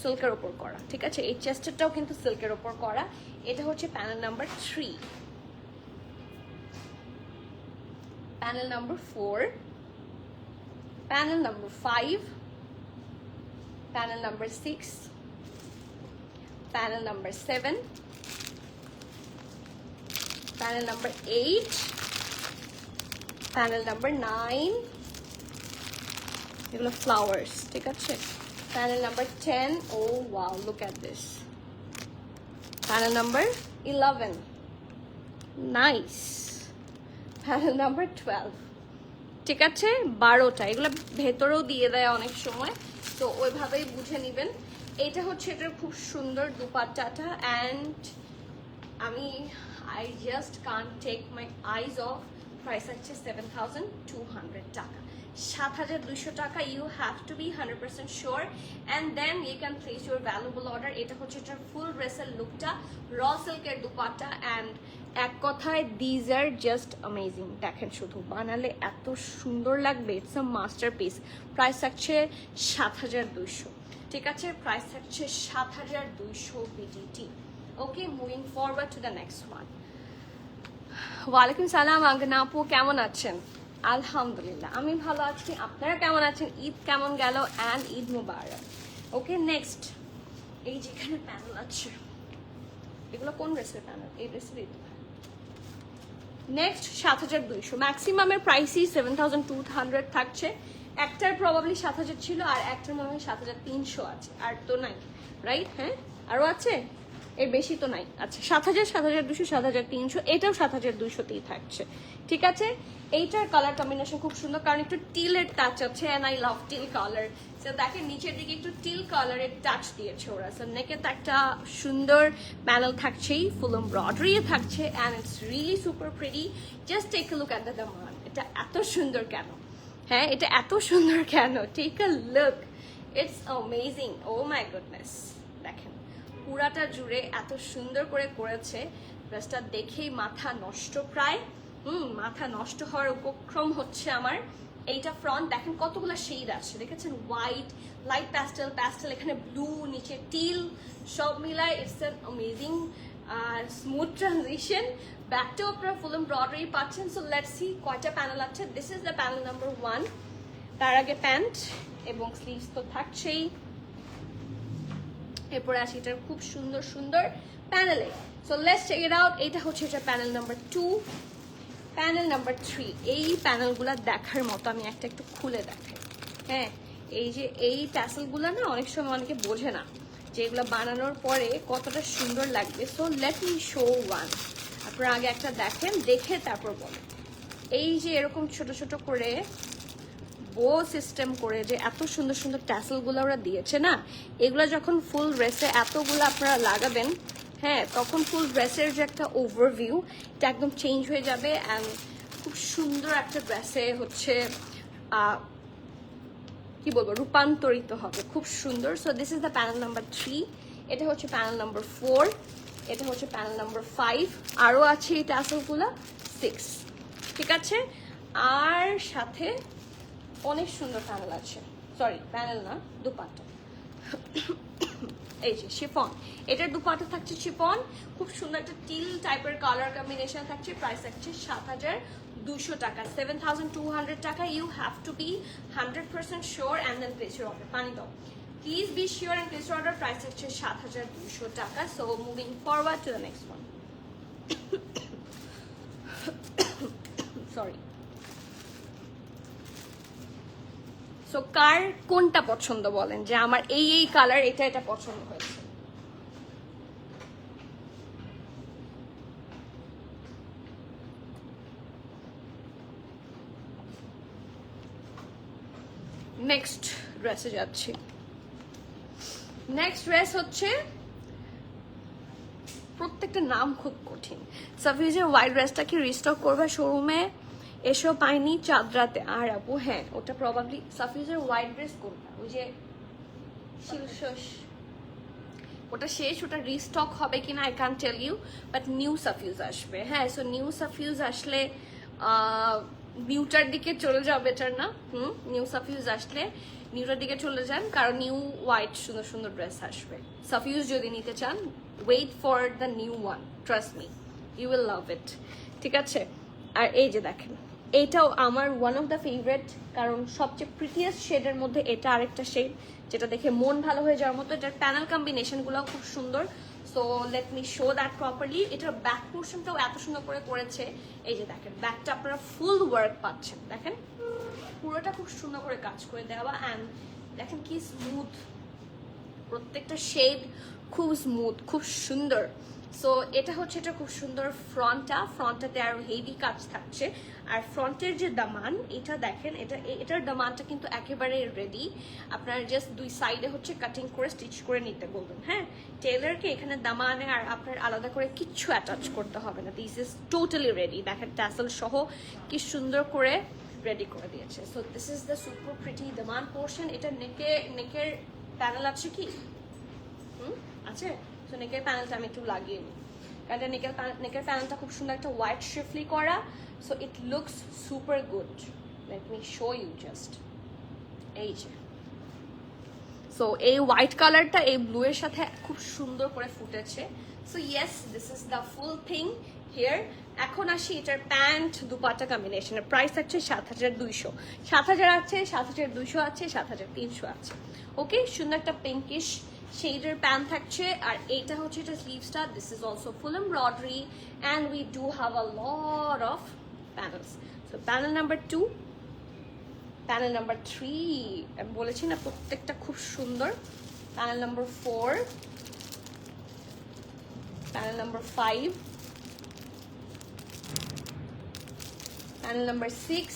সিল্কের উপর করা, ঠিক আছে। এই চেস্টারটাও কিন্তু সিল্কের উপর করা। এটা হচ্ছে panel number 3, panel number 4, panel number 5, panel number 6, panel number 7, panel number 8, panel number 9, এগুলো ফ্লাওয়ার্স, ঠিক আছে। Panel number 10, oh wow, look at this. Panel number 11, nice. Panel number 12, ঠিক আছে, 12টা, এগুলো ভেতরেও দিয়ে দেয় অনেক সময়, তো ওইভাবেই বুঝে নিবেন। এটা হচ্ছে এটার খুব সুন্দর দুপাট্টাটা, অ্যান্ড আমি I just can't take my eyes off, price হচ্ছে 7,200 টাকা, 7,200 টাকা। You have to be 100% sure, and then you can place your valuable order. এটা হচ্ছে এটার ফুল ড্রেসের লুকটা, র সিল্কের দুপাট্টা, অ্যান্ড এক কথায় দিজ আর জাস্ট অ্যামেজিং। দেখেন শুধু বানালে এত সুন্দর লাগবে, ইটস আ মাস্টারপিস। প্রাইস থাকছে 7,200, ঠিক আছে, প্রাইস থাকছে 7,200 BDT. Okay, moving forward to the next one. ওয়ালাইকুম সালাম আঙ্গনা আপু, কেমন আছেন? আলহামদুলিল্লাহ আমি ভালো আছি, আপনারা কেমন আছেন? ঈদ কেমন গেল? And Eid Mubarak. Okay, next এই যেখানে প্যানেল আছে, এগুলো কোন ড্রেসের প্যানেল? এই ড্রেসের ঈদ। নেক্সট 7,200, ম্যাক্সিমামের প্রাইসই 7,200 থাকছে, একটার প্রবাবলি 7,000 ছিল, আর একটার মনে হয় 7,300 আছে, আর তো নাই, রাইট? হ্যাঁ, আরো আছে, এর বেশি তো নাই। আচ্ছা, 7,000, 7,200, 7,300, এটাও 7,200তেই থাকছে, ঠিক আছে। এইটার কালার কম্বিনেশন খুব সুন্দর, কারণ একটু টিলের টাচ আছে, and I love teal colour. So দেখেন নিচের দিকে একটু টিল কালারের টাচ দিয়েছে ওরা। সো নেকে তো একটা সুন্দর প্যানেল থাকছেই, ফুল এমব্রয়ডারি থাকছে, and it's really super pretty. Just take a look at the দামান। এটা এত সুন্দর কেন? হ্যাঁ, এটা এত সুন্দর কেন? Take a look, it's amazing. Oh my goodness, দেখেন পুরাটা জুড়ে এত সুন্দর করে করেছে, ড্রেসটা দেখেই মাথা নষ্ট প্রায়। মাথা নষ্ট হওয়ার উপক্রম হচ্ছে আমার। এইটা ফ্রন্ট দেখেন কতগুলো শেড আছে, দেখেছেন? হোয়াইট, লাইট প্যাস্টেল, প্যাস্টেল, এখানে ব্লু, নিচে টিল, সব মিলায় it's an amazing smooth transition. ব্যাকটাও আপনারা ফুল এমব্রয়ডারি পাচ্ছেন। সো লেটস সি কয়টা প্যানেল আছে। This is the panel number 1। তার আগে প্যান্ট এবং স্লিভস তো থাকছেই। এরপরে আসি এটার খুব সুন্দর সুন্দর প্যানেলে। So let's check it out. এটা হচ্ছে এটা প্যানেল নাম্বার 2, প্যানেল নাম্বার 3। এই প্যানেলগুলো দেখার মতো, আমি একটা একটু খুলে দেখাই। হ্যাঁ, এই যে এই ট্যাসেলগুলো না অনেক সময় অনেকে বোঝে না যে এগুলো বানানোর পরে কতটা সুন্দর লাগবে। So late me show one. আপনারা আগে একটা দেখেন, দেখে তারপর বলেন। এই যে এরকম ছোট ছোট করে বো সিস্টেম করে যে এত সুন্দর সুন্দর ট্যাসেলগুলো ওরা দিয়েছে না, এগুলো যখন ফুল ড্রেসে এতগুলো আপনারা লাগাবেন, হ্যাঁ, তখন ফুল ড্রেসের যে একটা ওভারভিউ, এটা একদম চেঞ্জ হয়ে যাবে। অ্যান্ড খুব সুন্দর একটা ড্রেসে হচ্ছে কি বলবো, রূপান্তরিত হবে, খুব সুন্দর। So this is the panel number 3। এটা হচ্ছে প্যানেল নাম্বার 4, এটা হচ্ছে প্যানেল নাম্বার 5, আরও আছে এই ট্যাসেলগুলো 6, ঠিক আছে। আর সাথে অনেক সুন্দর প্যানেল আছে, সরি প্যানেল না, দুপাট্টা। এই যে শিফন, এটার দুপাট্টা থাকছে শিফন, খুব সুন্দর একটা টিল টাইপের কালার কম্বিনেশন থাকছে। প্রাইস থাকছে 7,200 টাকা, 7,200 টাকা। You have to be 100% sure and then place your order. পানি দাও, please be sure and place your order. Price হচ্ছে 7,200 টাকা। So moving forward to the next one. Sorry. So কার কোনটা পছন্দ বলেন, যে আমার এই এই কালার, এটা এটা পছন্দ হয়েছে। নেক্সট ড্রেসে যাচ্ছি। নেক্সট ড্রেস হচ্ছে, প্রত্যেকটা নাম খুব কঠিন। সাফিউজের হোয়াইট ড্রেসটা কি রিস্টক করবে শোরুমে? এসব পাইনি চাঁদরাতে। আর আপু হ্যাঁ, ওটা প্রবাবলি সাফিউজের হোয়াইট ড্রেস কোনটা, ওই যে শিলশস, ওটা শেষ, ওটা রিস্টক হবে কিনা I can tell you, but new সাফিউজ আসবে। হ্যাঁ, সো নিউ সাফিউজ আসলে নিউটার দিকে চলে যাও, বেটার না? নিউ সাফিউজ আসলে নিউটার দিকে চলে যান, কারণ নিউ হোয়াইট সুন্দর সুন্দর ড্রেস আসবে। সাফিউজ যদি নিতে চান, wait for the new one, trust me, you will love it, ঠিক আছে। আর এই যে দেখেন, এইটাও আমার ওয়ান অফ দ্য ফেভারিট, কারণ সবচেয়ে প্রিটিয়েস্ট শেডের মধ্যে এটা আরেকটা শেড, যেটা দেখে মন ভালো হয়ে যাওয়ার মতো। এটার প্যানেল কম্বিনেশনগুলো খুব সুন্দর। So late me show that properly. এটার ব্যাক পোর্শনটাও এত সুন্দর করে করেছে। এই যে দেখেন, ব্যাকটা আপনারা ফুল ওয়ার্ক পাচ্ছেন, দেখেন পুরোটা খুব সুন্দর করে কাজ করে দেওয়া। অ্যান্ড দেখেন কি স্মুথ, প্রত্যেকটা শেড খুব স্মুথ, খুব সুন্দর। সো এটা হচ্ছে, এটা খুব সুন্দর ফ্রন্টটাতে আরো হেভি কাজ থাকছে। আর ফ্রন্টের যে দামান, এটা দেখেন, এটার দামানটা কিন্তু একেবারে রেডি। আপনারা জাস্ট দুই সাইডে হচ্ছে কাটিং করে স্টিচ করে নিতে বলবেন। হ্যাঁ, টেলারকে এখানে দামানে আর আপনার আলাদা করে কিচ্ছু অ্যাটাচ করতে হবে না। This is totally ready. দেখেন ট্যাসেল সহ কি সুন্দর করে রেডি করে দিয়েছে। So this is the super pretty Daman portion. এটা নেকের প্যানেল আছে কি? আছে। সো নেকের প্যানেলটা আমি একটু লাগিয়ে নিই, কারণ নেকের প্যানেলটা খুব সুন্দর একটা হোয়াইট শিফলি করা। So it looks super good. Let me show you just. এই যে, সো এই হোয়াইট কালারটা এই ব্লু এর সাথে খুব সুন্দর করে ফুটেছে। So yes, this is the full thing here. এখন আসি এটার প্যান্ট দুপাট্টা কম্বিনেশনের প্রাইস আছে 7,200। 7,000 আছে, 7,200 আছে, 7,300 আছে। ওকে, সুন্দর একটা পিঙ্কিশ শেডের প্যান্ট থাকছে। আর এইটা হচ্ছে এটা স্লিভসটা। This is also full embroidery and we do have a lot of panels. So panel number 2, panel number 3 আমি বলেছি না প্রত্যেকটা খুব সুন্দর। Panel number 4, panel number 5, panel number 6,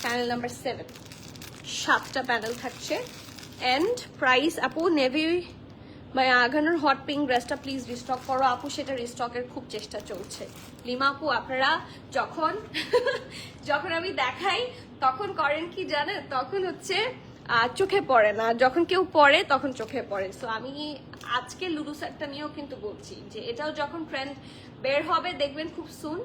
panel number 7। 7টা প্যানেল থাকছে। এন্ড প্রাইস আপু নেভি বা আগানোর হট পিঙ্ক ড্রেসটা প্লিজ রিস্টক করো আপু, সেটা রিস্টকের খুব চেষ্টা চলছে। লিমা আপু আপনারা যখন যখন আমি দেখাই তখন করেন কি জানেন, তখন হচ্ছে চোখে পড়ে না, যখন কেউ পড়ে তখন চোখে পড়ে। সো আমি আজকে লুলু সেটটা নিয়েও কিন্তু বলছি যে এটাও যখন ট্রেন্ড বের হবে দেখবেন খুব সুন,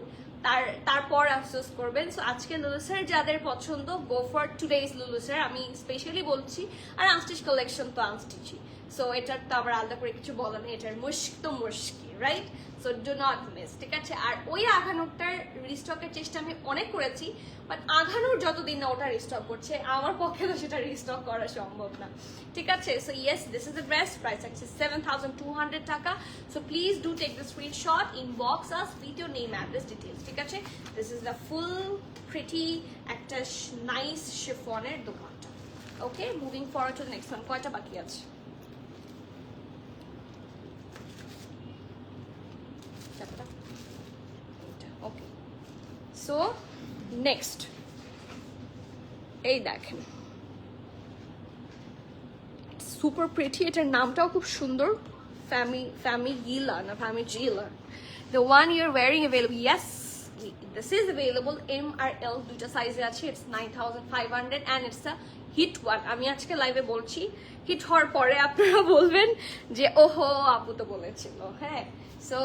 তারপর আফসোস করবেন। সো আজকে লুলুসের যাদের পছন্দ গো ফর টুডেজ লুলুসের, আমি স্পেশালি বলছি। আর আনস্টিচ কালেকশন তো আনস্টিচই, সো এটার তো আবার আলাদা করে কিছু বলা নেই, এটার মুশক তো মুশকি, right? So do not miss, ঠিক আছে? আর ওই আঘানোরটার রিস্টকের চেষ্টা আমি অনেক করেছি, বাট আঘানোর যতদিন না ওটা রিস্টক করছে আমার পক্ষে তো সেটা রিস্টক করা সম্ভব না, ঠিক আছে? So yes, this is the dress, price আছে 7,200 টাকা। So please do take the screenshot, inbox us with your name address details, ঠিক আছে? This is the full pretty একটা নাইস শিফনের দোকানটা। Okay, moving forward to the next one. কয়টা বাকি আছে? ওকে, সো নেক্সট এই দেখেন, সুপার প্রিটি, এটার নামটাও খুব সুন্দর, Famigila না Famigila. The one you're wearing available, yes, this is available M R L দুটো সাইজে আছে। It's 9,500 and it's a hit one. আমি আজকে লাইভে বলছি, হিট হওয়ার পরে আপনারা বলবেন যে ওহো আপু তো বলেছিল, হ্যাঁ? সো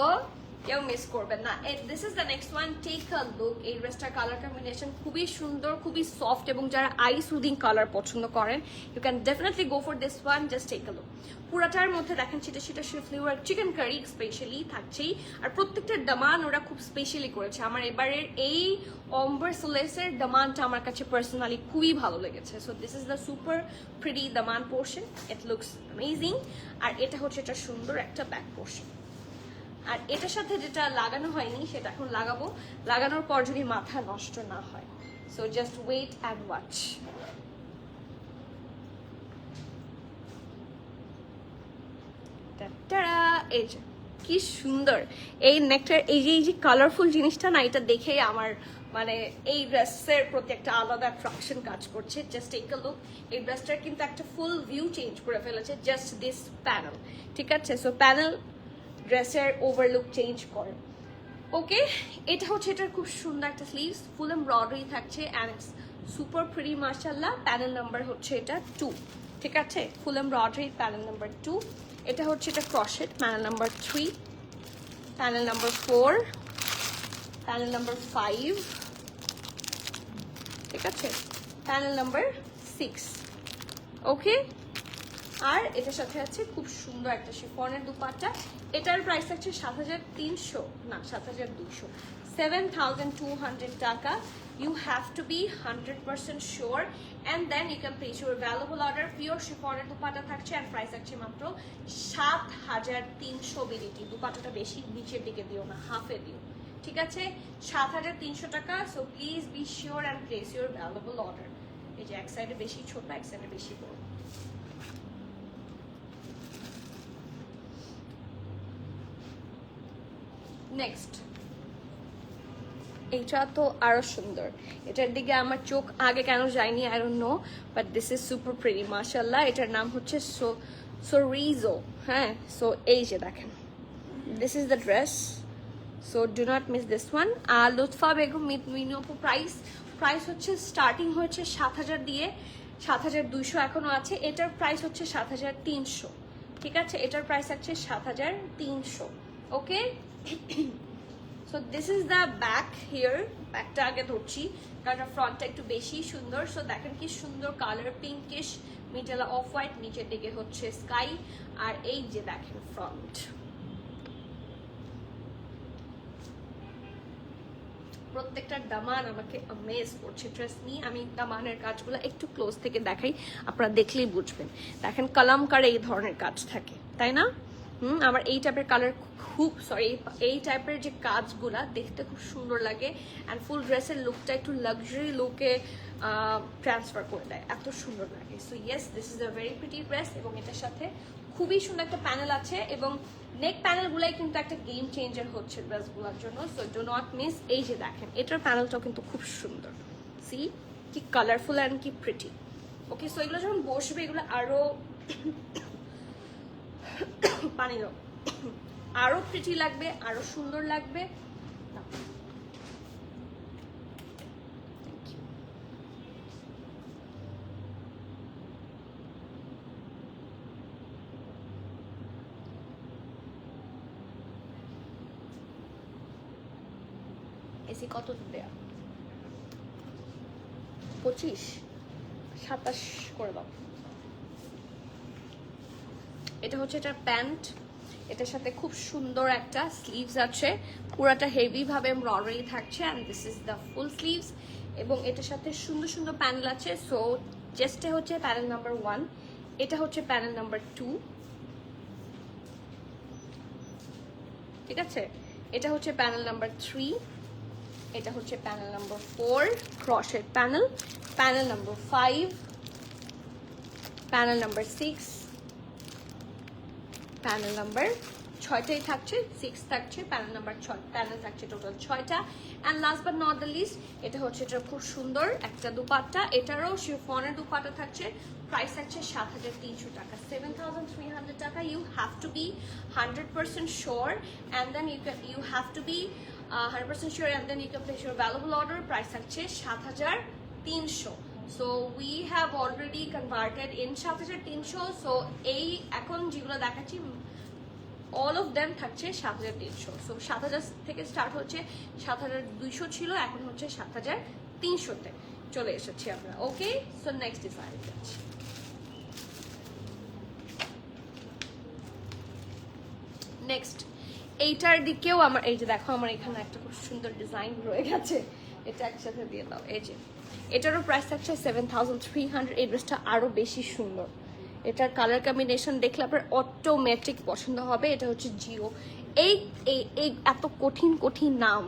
কেউ মিস করবেন না। This is the next one, take a look. এই ড্রেসটার কালার কম্বিনেশন খুবই সুন্দর, খুবই সফট, এবং যারা আই সুদিং কালার পছন্দ করেন you can definitely go for this one. Just take a look. পুরাটার মধ্যে দেখেন সেটা schiffli work, chikankari specially থাকছেই, আর প্রত্যেকটা দামান ওরা খুব স্পেশালি করেছে। আমার এবারের এই অম্বারসোলেসের দামানটা আমার কাছে পার্সোনালি খুবই ভালো লেগেছে। So this is the super pretty Daman portion, it looks amazing. আর এটা হচ্ছে এটা সুন্দর একটা ব্যাক পোর্শন। আর এটার সাথে যেটা লাগানো হয়নি সেটা এখন লাগাবো, লাগানোর পর যদি মাথা নষ্ট না হয়। So just wait and watch. এই যে কি সুন্দর এই নেকটার, এই যে কালারফুল জিনিসটা না, এটা দেখেই আমার মানে এই ড্রেসের প্রতি একটা আলাদা অ্যাট্রাকশন কাজ করছে। Just take a look. এই ড্রেসটার কিন্তু একটা ফুল ভিউ চেঞ্জ করে ফেলেছে জাস্ট দিস প্যানেল, ঠিক আছে? সো প্যানেল ড্রেসের ওভারলুক চেঞ্জ করে। ওকে, এটা হচ্ছে এটার খুব সুন্দর একটা স্লিভস, ফুল এমব্রয়ডারি থাকছে অ্যান্ড ইটস সুপার প্রিটি মাশাআল্লাহ। প্যানেল নাম্বার হচ্ছে এটা 2, ঠিক আছে? Full embroidery panel number 2। এটা হচ্ছে এটা crochet panel number 3, panel number 4, panel number 5, ঠিক আছে? Panel number 6। ওকে, আর এটার সাথে আছে খুব সুন্দর একটা শিফনের দুপাট্টা। এটার প্রাইস আছে 7,300 না 7,200, 7,200 টাকা। You have to be 100% sure and then you can place your valuable order. Pure শিফনের দুপাট্টা থাকছে and প্রাইস আছে মাত্র 7,300 বিলিটি। দুপাট্টাটা বেশি নিচের দিকে দিও না, হাফে দিও, ঠিক আছে? 7,300 টাকা। So please be sure and place your valuable order. এই যে এক সাইডে বেশি ছোট, এক সাইডে বেশি বড়। নেক্সট, এইটা তো আরো সুন্দর, এটার দিকে আমার চোখ আগে কেন যায়নি I don't no, but this is super pretty মাশাআল্লাহ। এটার নাম হচ্ছে সোরিজো, হ্যাঁ? সো এই যে দেখেন, this is the dress. So do not miss this one. আর লুৎফা বেগম মিনিপু প্রাইস হচ্ছে স্টার্টিং হয়েছে 7,000 দিয়ে, 7,200 এখনো আছে। এটার প্রাইস হচ্ছে 7,300, ঠিক আছে? এটার প্রাইস আছে 7,300। Okay, so this is the back here. ব্যাকটা আগে ধরছি কারণ ফ্রন্টটা একটু বেশি সুন্দর। সো দেখেন কি সুন্দর colour, pinkish, middle off white, নিচের দিকে হচ্ছে স্কাই। আর এই যে দেখেন ফ্রন্ট, প্রত্যেকটা দামান আমাকে অ্যামেজ করছে। ড্রেস নিয়ে আমি দামানের কাজগুলো একটু ক্লোজ থেকে দেখাই, আপনারা দেখলেই বুঝবেন। দেখেন কালামকারে এই ধরনের কাজ থাকে, তাই না? আমার এই টাইপের কালার হুক সরি এই টাইপের যে কাজগুলা দেখতে খুব সুন্দর লাগে অ্যান্ড ফুল ড্রেসের লুকটা একটু লাক্সারি লুকে ট্রান্সফার করে দেয়, এত সুন্দর লাগে। So yes, this is a very pretty dress এবং এটার সাথে খুবই সুন্দর একটা প্যানেল আছে এবং নেক প্যানেলগুলাই কিন্তু একটা গেম চেঞ্জার হচ্ছে ড্রেসগুলোর জন্য। So do not miss. এই যে দেখেন এটার প্যানেলটাও কিন্তু খুব সুন্দর, সি কি কালারফুল অ্যান্ড কি প্রিটি। ওকে, সো এগুলো যখন বসবে এগুলো আরো পানি দাও, আরো প্রিটি লাগবে, আরো সুন্দর লাগবে। এসি কত দেয়া? 25, 27 করে দাও। এটা হচ্ছে এটার প্যান্ট, এটার সাথে খুব সুন্দর একটা স্লিভস আছে, পুরাটা হেভি ভাবে এমব্রয়ডারি থাকছে and this is the full sleeves এবং এটার সাথে সুন্দর সুন্দর প্যানেল আছে। সো চেস্টে হচ্ছে প্যানেল নাম্বার 1, এটা হচ্ছে প্যানেল নাম্বার 2, ঠিক আছে? এটা হচ্ছে প্যানেল নাম্বার 3, এটা হচ্ছে প্যানেল নাম্বার 4 ক্রশের panel, panel number 5, panel number 6, panel number 6টাই থাকছে, 6 থাকছে, প্যানেল নাম্বার 6 প্যানেল থাকছে টোটাল 6টা। And last but not the least, এটা হচ্ছে এটা খুব সুন্দর একটা দুপাট্টা, এটারও শিফনের দুপাট্টা থাকছে, প্রাইস থাকছে 7,300 টাকা, 7,300 টাকা। You have to be 100% sure and then you have to be 100% sure and then you can place your valuable order. Price থাকছে 7,300। So we have already converted in 7,300. So এই এখন যেগুলো দেখাচ্ছি all of them থাকছে 7,300। So 7,000 থেকে start হচ্ছে, 7,200 ছিল, এখন হচ্ছে 7,300-তে চলে এসেছি আমরা। ওকে, সো নেক্সট ডিজাইন যাচ্ছি। নেক্সট এইটার দিকেও আমার এই যে দেখো আমার এখানে একটা খুব সুন্দর ডিজাইন রয়ে গেছে, এটা একসাথে দিয়ে দাও। এই যে এটারও প্রাইস থাকছে 7,300। এই ড্রেসটা আরো বেশি সুন্দর, এটার কালার কম্বিনেশন দেখলে আপনার অটোমেটিক পছন্দ হবে। এটা হচ্ছে জিও। এই এত কঠিন কঠিন নাম,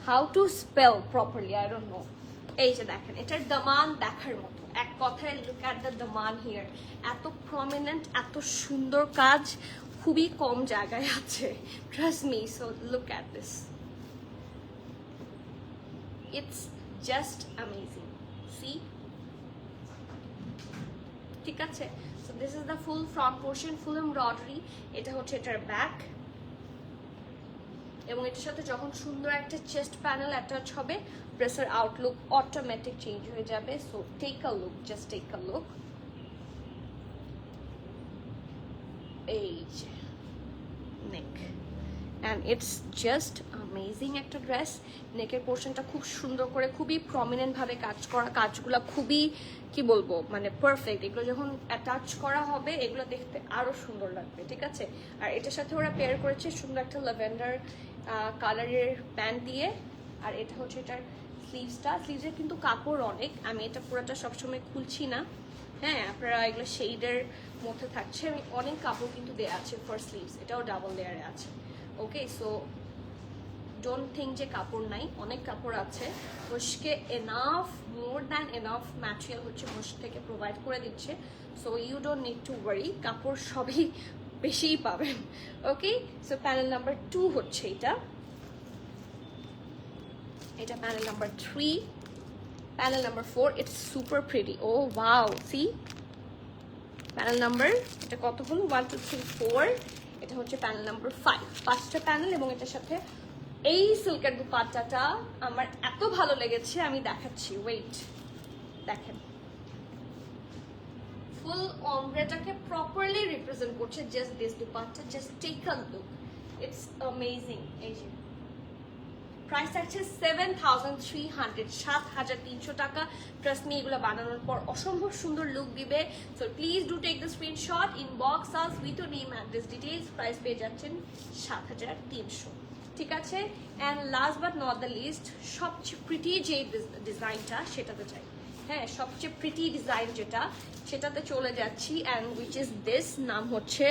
how to spell properly I don't know. এই যে দেখেন এটার দামান দেখার মতো, এক কথায় লুক অ্যাট দ্য দামান হিয়ার, এত প্রমিনেন্ট, এত সুন্দর কাজ, খুবই কম জায়গায় আছে, trust me. So look at this, it's just amazing, see, ঠিক আছে? So this is the full front portion, full embroidery. এটা হচ্ছে এটার ব্যাক এবং এটার সাথে যখন সুন্দর একটা চেস্ট প্যানেল অ্যাটাচ হবে, ড্রেসের আউটলুক অটোমেটিক চেঞ্জ হয়ে যাবে। So take a look, just take a look. এই যে neck and it's just amazing একটা ড্রেস। নেকের পোর্শনটা খুব সুন্দর করে, খুবই প্রমিনেন্ট ভাবে কাজ করা, কাজগুলো খুবই কি বলবো মানে পারফেক্ট। এগুলো যখন অ্যাটাচ করা হবে এগুলো দেখতে আরো সুন্দর লাগবে, ঠিক আছে? আর এটার সাথে ওরা পেয়ার করেছে সুন্দর একটা ল্যাভেন্ডার কালারের প্যান্ট দিয়ে। আর এটা হচ্ছে এটার স্লিভসটা, স্লিভসের কিন্তু কাপড় অনেক, আমি এটা পুরোটা সবসময় খুলছি না, হ্যাঁ আপনারা এগুলো শেডের মধ্যে থাকছে, আমি অনেক কাপড় কিন্তু দেওয়া আছে ফর স্লিভস, এটাও ডাবল লেয়ারে আছে। ওকে, সো ডোন্ট থিঙ্ক যে কাপড় নাই, অনেক কাপড় আছে। মুশকে enough, more than enough material হচ্ছে মুশ থেকে প্রোভাইড করে দিচ্ছে। So you don't need to worry, কাপড় সবই বেশিই পাবেন। ওকে, সো প্যানেল নাম্বার 2 হচ্ছে এটা, এটা panel number 3, panel number 4, it's super pretty. Oh wow, see panel number, এটা কত হলো 1 2 3 4, এটা হচ্ছে প্যানেল নাম্বার 5, 5টা প্যানেল। এবং এটার সাথে এই সিল্কের দুপাট্টাটা আমার এত ভালো লেগেছে, আমি দেখাচ্ছি, ওয়েট, দেখেন ফুল অমব্রেটাকে প্রপারলি রিপ্রেজেন্ট করছে just this dupatta, just take a look, it's amazing. এই যে প্রাইস আছে 7,300, 7,300 টাকা। ট্রাস্ট মি, এগুলো বানানোর পর অসম্ভব সুন্দর লুক দিবে। So please do take the screenshot, inbox us with your name address details. Price পেয়ে যাচ্ছেন 7,300, ঠিক আছে? And last but not the least, সবচেয়ে প্রিটি যে ডিজাইনটা সেটাতে চাই। হ্যাঁ, সবচেয়ে প্রিটি ডিজাইন যেটা, সেটাতে চলে যাচ্ছি। অ্যান্ড উইচ ইজ দিস, নাম হচ্ছে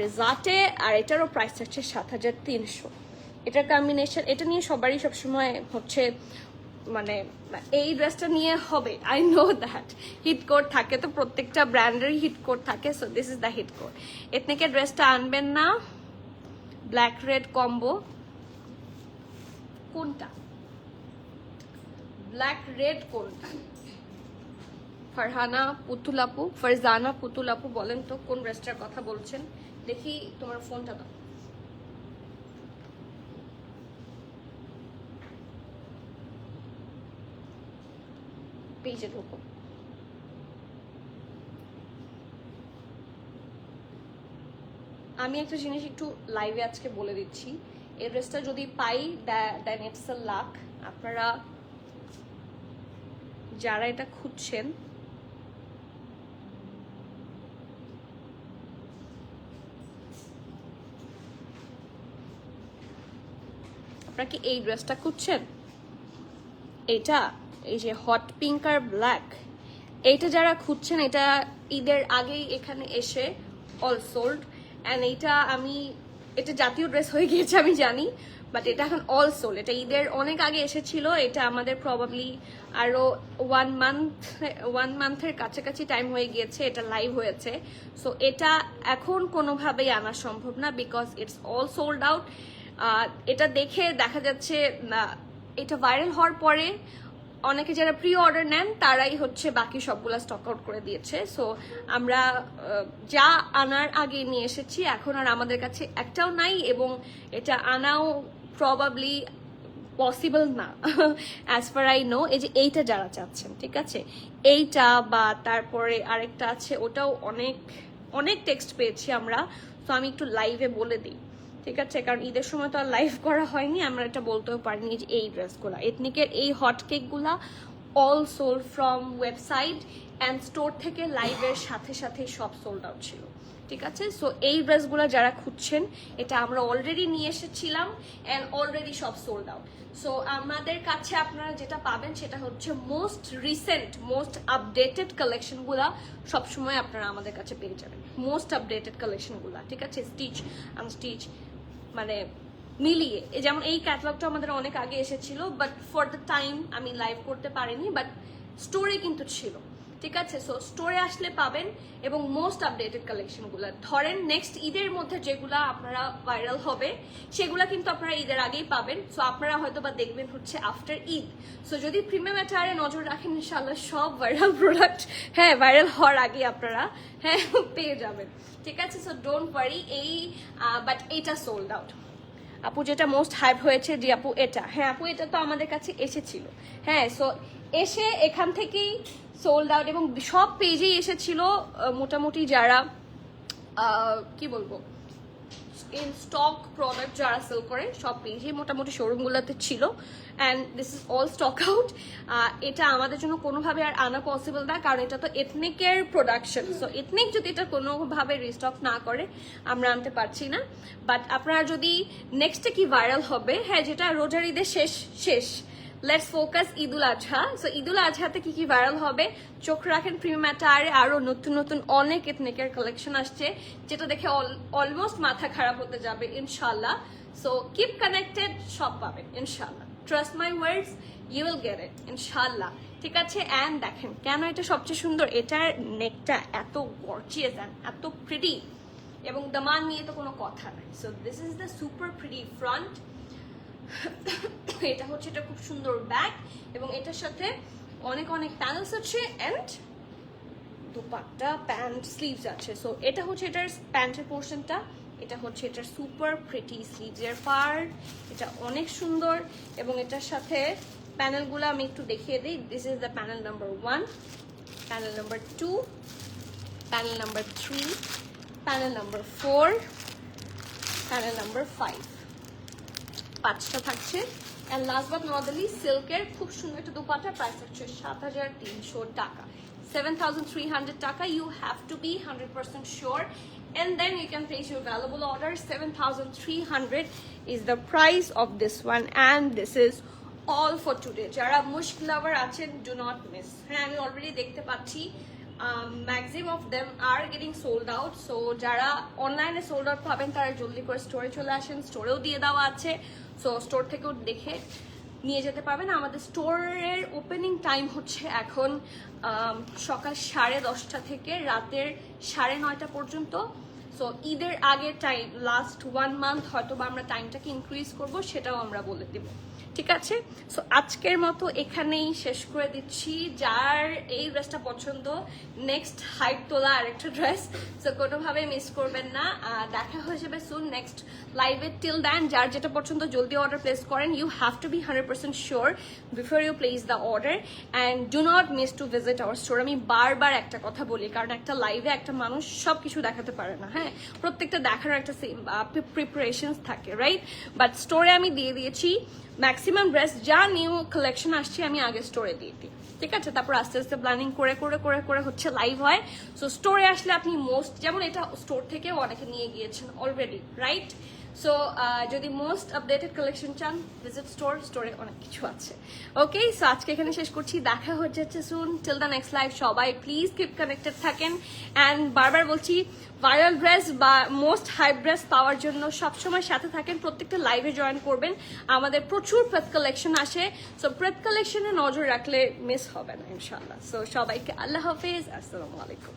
রেজাটে, আর এটারও প্রাইস হচ্ছে 7300। এটার কম্বিনেশন, এটা নিয়ে সবারই সবসময় হচ্ছে মানে এই ড্রেসটা নিয়ে হবে, I know that hit code থাকে, তো প্রত্যেকটা ব্র্যান্ডেরই হিট কোড থাকে। So this is the hit code. এথনিকের ড্রেসটা আনবেন না, ব্ল্যাক রেড কম্বো। কোনটা ব্ল্যাক রেড, কোনটা? ফারহানা পুতুল আপু, ফারজানা পুতুল আপু, বলেন তো কোন ড্রেসটার কথা বলছেন? দেখি তোমার ফোনটা দাও। পেজে ঢোকো। আমি একটা জিনিস একটু লাইভে আজকে বলে দিচ্ছি, এই ড্রেসটা যদি পাই দেন ইটস আ লাক। আপনারা যারা এটা খুঁজছেন, আপনারা কি এই ড্রেসটা খুঁজছেন? এটা এই যে হট পিঙ্ক আর ব্ল্যাক, এইটা যারা খুঁজছেন, এটা ঈদের আগেই এখানে এসে অল সোল্ড। অ্যান্ড এইটা এটা জাতীয় ড্রেস হয়ে গিয়েছে আমি জানি, বাট এটা এখন অল সোল্ড। এটা ঈদের অনেক আগে এসেছিল, এটা আমাদের প্রবাবলি আরো 1 মান্থের কাছাকাছি টাইম হয়ে গিয়েছে এটা লাইভ হয়েছে। সো এটা এখন কোনোভাবেই আনা সম্ভব না, because it's all sold out. এটা দেখে দেখা যাচ্ছে এটা ভাইরাল হওয়ার পরে অনেকে যারা প্রি অর্ডার নেন তারাই হচ্ছে বাকি সবগুলা স্টক আউট করে দিয়েছে। সো আমরা যা আনার আগে নিয়ে এসেছি, এখন আর আমাদের কাছে একটাও নাই, এবং এটা আনাও প্রবাবলি পসিবল না অ্যাজ ফার আই নো। এই যে এইটা যারা চাচ্ছেন, ঠিক আছে, এইটা বা তারপরে আরেকটা আছে, ওটাও অনেক অনেক টেক্সট পেয়েছি আমরা। তো আমি একটু লাইভে বলে দিই, ঠিক আছে, কারণ ঈদের সময় তো আর লাইভ করা হয়নি, আমরা এটা বলতেও পারিনি। যে এই ড্রেসগুলা, এথনিকের এই হট কেকগুলা all sold from website and store থেকে লাইভের সাথে সাথে সব সোল্ড আউট ছিল, ঠিক আছে। সো এই ড্রেসগুলো যারা খুঁজছেন, এটা আমরা অলরেডি নিয়ে এসেছিলাম অ্যান্ড অলরেডি সব সোল্ড আউট। সো আমাদের কাছে আপনারা যেটা পাবেন সেটা হচ্ছে মোস্ট রিসেন্ট, মোস্ট আপডেটেড কালেকশনগুলা সবসময় আপনারা আমাদের কাছে পেয়ে যাবেন। মোস্ট আপডেটেড কালেকশনগুলা, ঠিক আছে, স্টিচ আনস্টিচ মানে মিলিয়ে। যেমন এই ক্যাটালগটা আমাদের অনেক আগে এসেছিল, বাট ফর দ্য টাইম আমি লাইভ করতে পারিনি, বাট স্টোরে কিন্তু ছিল, ঠিক আছে। সো স্টোরে আসলে পাবেন, এবং মোস্ট আপডেটেড কালেকশনগুলো ধরেন নেক্সট ঈদের মধ্যে যেগুলা আপনারা ভাইরাল হবে সেগুলা কিন্তু আপনারা ঈদের আগেই পাবেন। সো আপনারা হয়তো বা দেখবেন হচ্ছে আফটার ঈদ। সো যদি প্রিমিয়াম অ্যাটায়ারে নজর রাখেন, ইনশাআল্লাহ সব ভাইরাল প্রোডাক্ট হ্যাঁ ভাইরাল হওয়ার আগে আপনারা হ্যাঁ পেয়ে যাবেন, ঠিক আছে। So don't worry. বাট এইটা সোল্ড আউট। আপু যেটা মোস্ট হাইপ হয়েছে, যে আপু এটা, হ্যাঁ আপু এটা তো আমাদের কাছে এসেছিল, হ্যাঁ। সো এসে এখান থেকেই সোল্ড আউট, এবং সব পেজেই এসেছিল মোটামুটি যারা কি বলবো ইন স্টক প্রোডাক্ট যারা সেল করে, সব পেজে মোটামুটি শোরুমগুলোতে ছিল। And this is all stock out. এটা আমাদের জন্য কোনোভাবে আর আনা পসিবল না, কারণ এটা তো এথনিকের প্রোডাকশন। সো এথনিক যদি এটা কোনোভাবে রিস্টক না করে, আমরা আনতে পারছি না। বাট আপনারা যদি নেক্সটে কি ভাইরাল হবে, হ্যাঁ যেটা রোজার ঈদের শেষ let's focus Eidul Azha. So Eidul আজহাতে কি কি ভাইরাল হবে চোখ রাখেন। প্রিমিয়াম অ্যাটায়ারে আরো নতুন নতুন অনেক এথনিকের কালেকশন আসছে, যেটা দেখে অলমোস্ট মাথা খারাপ হতে যাবে ইনশাল্লাহ। সো কিপ কানেক্টেড, সব পাবেন ইনশাল্লাহ। Trust my words, you will get it ইনশাল্লাহ, ঠিক আছে। অ্যান্ড দেখেন কেন এটা সবচেয়ে সুন্দর, এটার নেকটা এত গর্জিয়াস অ্যান্ড এত প্রিটি, এবং দামান নিয়ে তো কোনো কথা নাই। So this is the super pretty front. এটা হচ্ছে এটা খুব সুন্দর ব্যাক, এবং এটার সাথে অনেক অনেক প্যানেলস আছে অ্যান্ড দুপাট্টা প্যান্ট স্লিভস আছে। সো এটা হচ্ছে এটার প্যান্টের পোর্শনটা, এটা হচ্ছে এটার সুপার প্রিটি স্লিভসের পার্ট। এটা অনেক সুন্দর, এবং এটার সাথে প্যানেলগুলো আমি একটু দেখিয়ে দিই। This is the panel number 1, panel number 2, panel number 3, panel number 4, panel number 5, 5টা থাকছে। And last but not the least, সিল্কের খুব সুন্দর একটা দুপাট্টা, প্রাইস হচ্ছে 7300 টাকা, 7300 টাকা। You have to be 100% sure, and then you can place your valuable order. 7300 is the price of this one, and this is all for today. যারা মুশক লাভার আছেন, do not miss. হ্যাঁ, আমি অলরেডি দেখতে পাচ্ছি maximum of them are getting sold out. So যারা অনলাইনে sold out পাবেন তারা জলদি করে স্টোরে চলে আসেন, স্টোরেও দিয়ে দেওয়া আছে। সো স্টোর থেকেও দেখে নিয়ে যেতে পারবেন। আমাদের স্টোরের ওপেনিং টাইম হচ্ছে এখন সকাল 10:30 থেকে রাতের 9:30 পর্যন্ত। সো ঈদের আগের টাইম, লাস্ট 1 মান্থ হয়তো বা আমরা টাইমটাকে ইনক্রিজ করব, সেটাও আমরা বলে দেব, ঠিক আছে? সো আজকের মতো এখানেই শেষ করে দিচ্ছি। যার এই ড্রেসটা পছন্দ, নেক্সট হাইপ তোলা আরেকটা ড্রেস, সো কোনোভাবে মিস করবেন না। দেখা হয়ে যাবে সুন নেক্সট লাইভে। টিল দেন যার যেটা পছন্দ জলদি অর্ডার প্লেস করেন। You have to be 100% sure before you place the order and do not miss to visit our store. আমি বারবার একটা কথা বলি, কারণ একটা লাইভে একটা মানুষ সব কিছু দেখাতে পারে না। হ্যাঁ, প্রত্যেকটা দেখার একটা প্রিপারেশনস থাকে, রাইট? বাট স্টোরে আমি দিয়ে দিয়েছি ম্যাক্সিমাম ড্রেস, যা নিউ কালেকশন আসছে আমি আগে স্টোরে দিয়ে দিই, ঠিক আছে? তারপর আস্তে আস্তে প্ল্যানিং করে করে করে করে হচ্ছে লাইভ হয়। সো স্টোরে আসলে আপনি মোস্ট, যেমন এটা স্টোর থেকেও অনেকে নিয়ে গিয়েছেন অলরেডি, রাইট? সো যদি মোস্ট আপডেটেড কালেকশন চান, ভিজিট স্টোর। স্টোরে অনেক কিছু আছে। ওকে, সো আজকে এখানে শেষ করছি। দেখা হয়ে যাচ্ছে সুন। টিল দ্য নেক্সট লাইভ সবাই প্লিজ কিপ কানেক্টেড থাকেন। অ্যান্ড বারবার বলছি, ভাইরাল ড্রেস বা মোস্ট হাইপ ড্রেস পাওয়ার জন্য সবসময় সাথে থাকেন, প্রত্যেকটা লাইভে জয়েন করবেন। আমাদের প্রচুর প্রেত কালেকশন আসে, সো প্রেত কালেকশনে নজর রাখলে মিস হবে না ইনশাল্লাহ। সো সবাইকে আল্লাহ হাফেজ, আসসালামু আলাইকুম।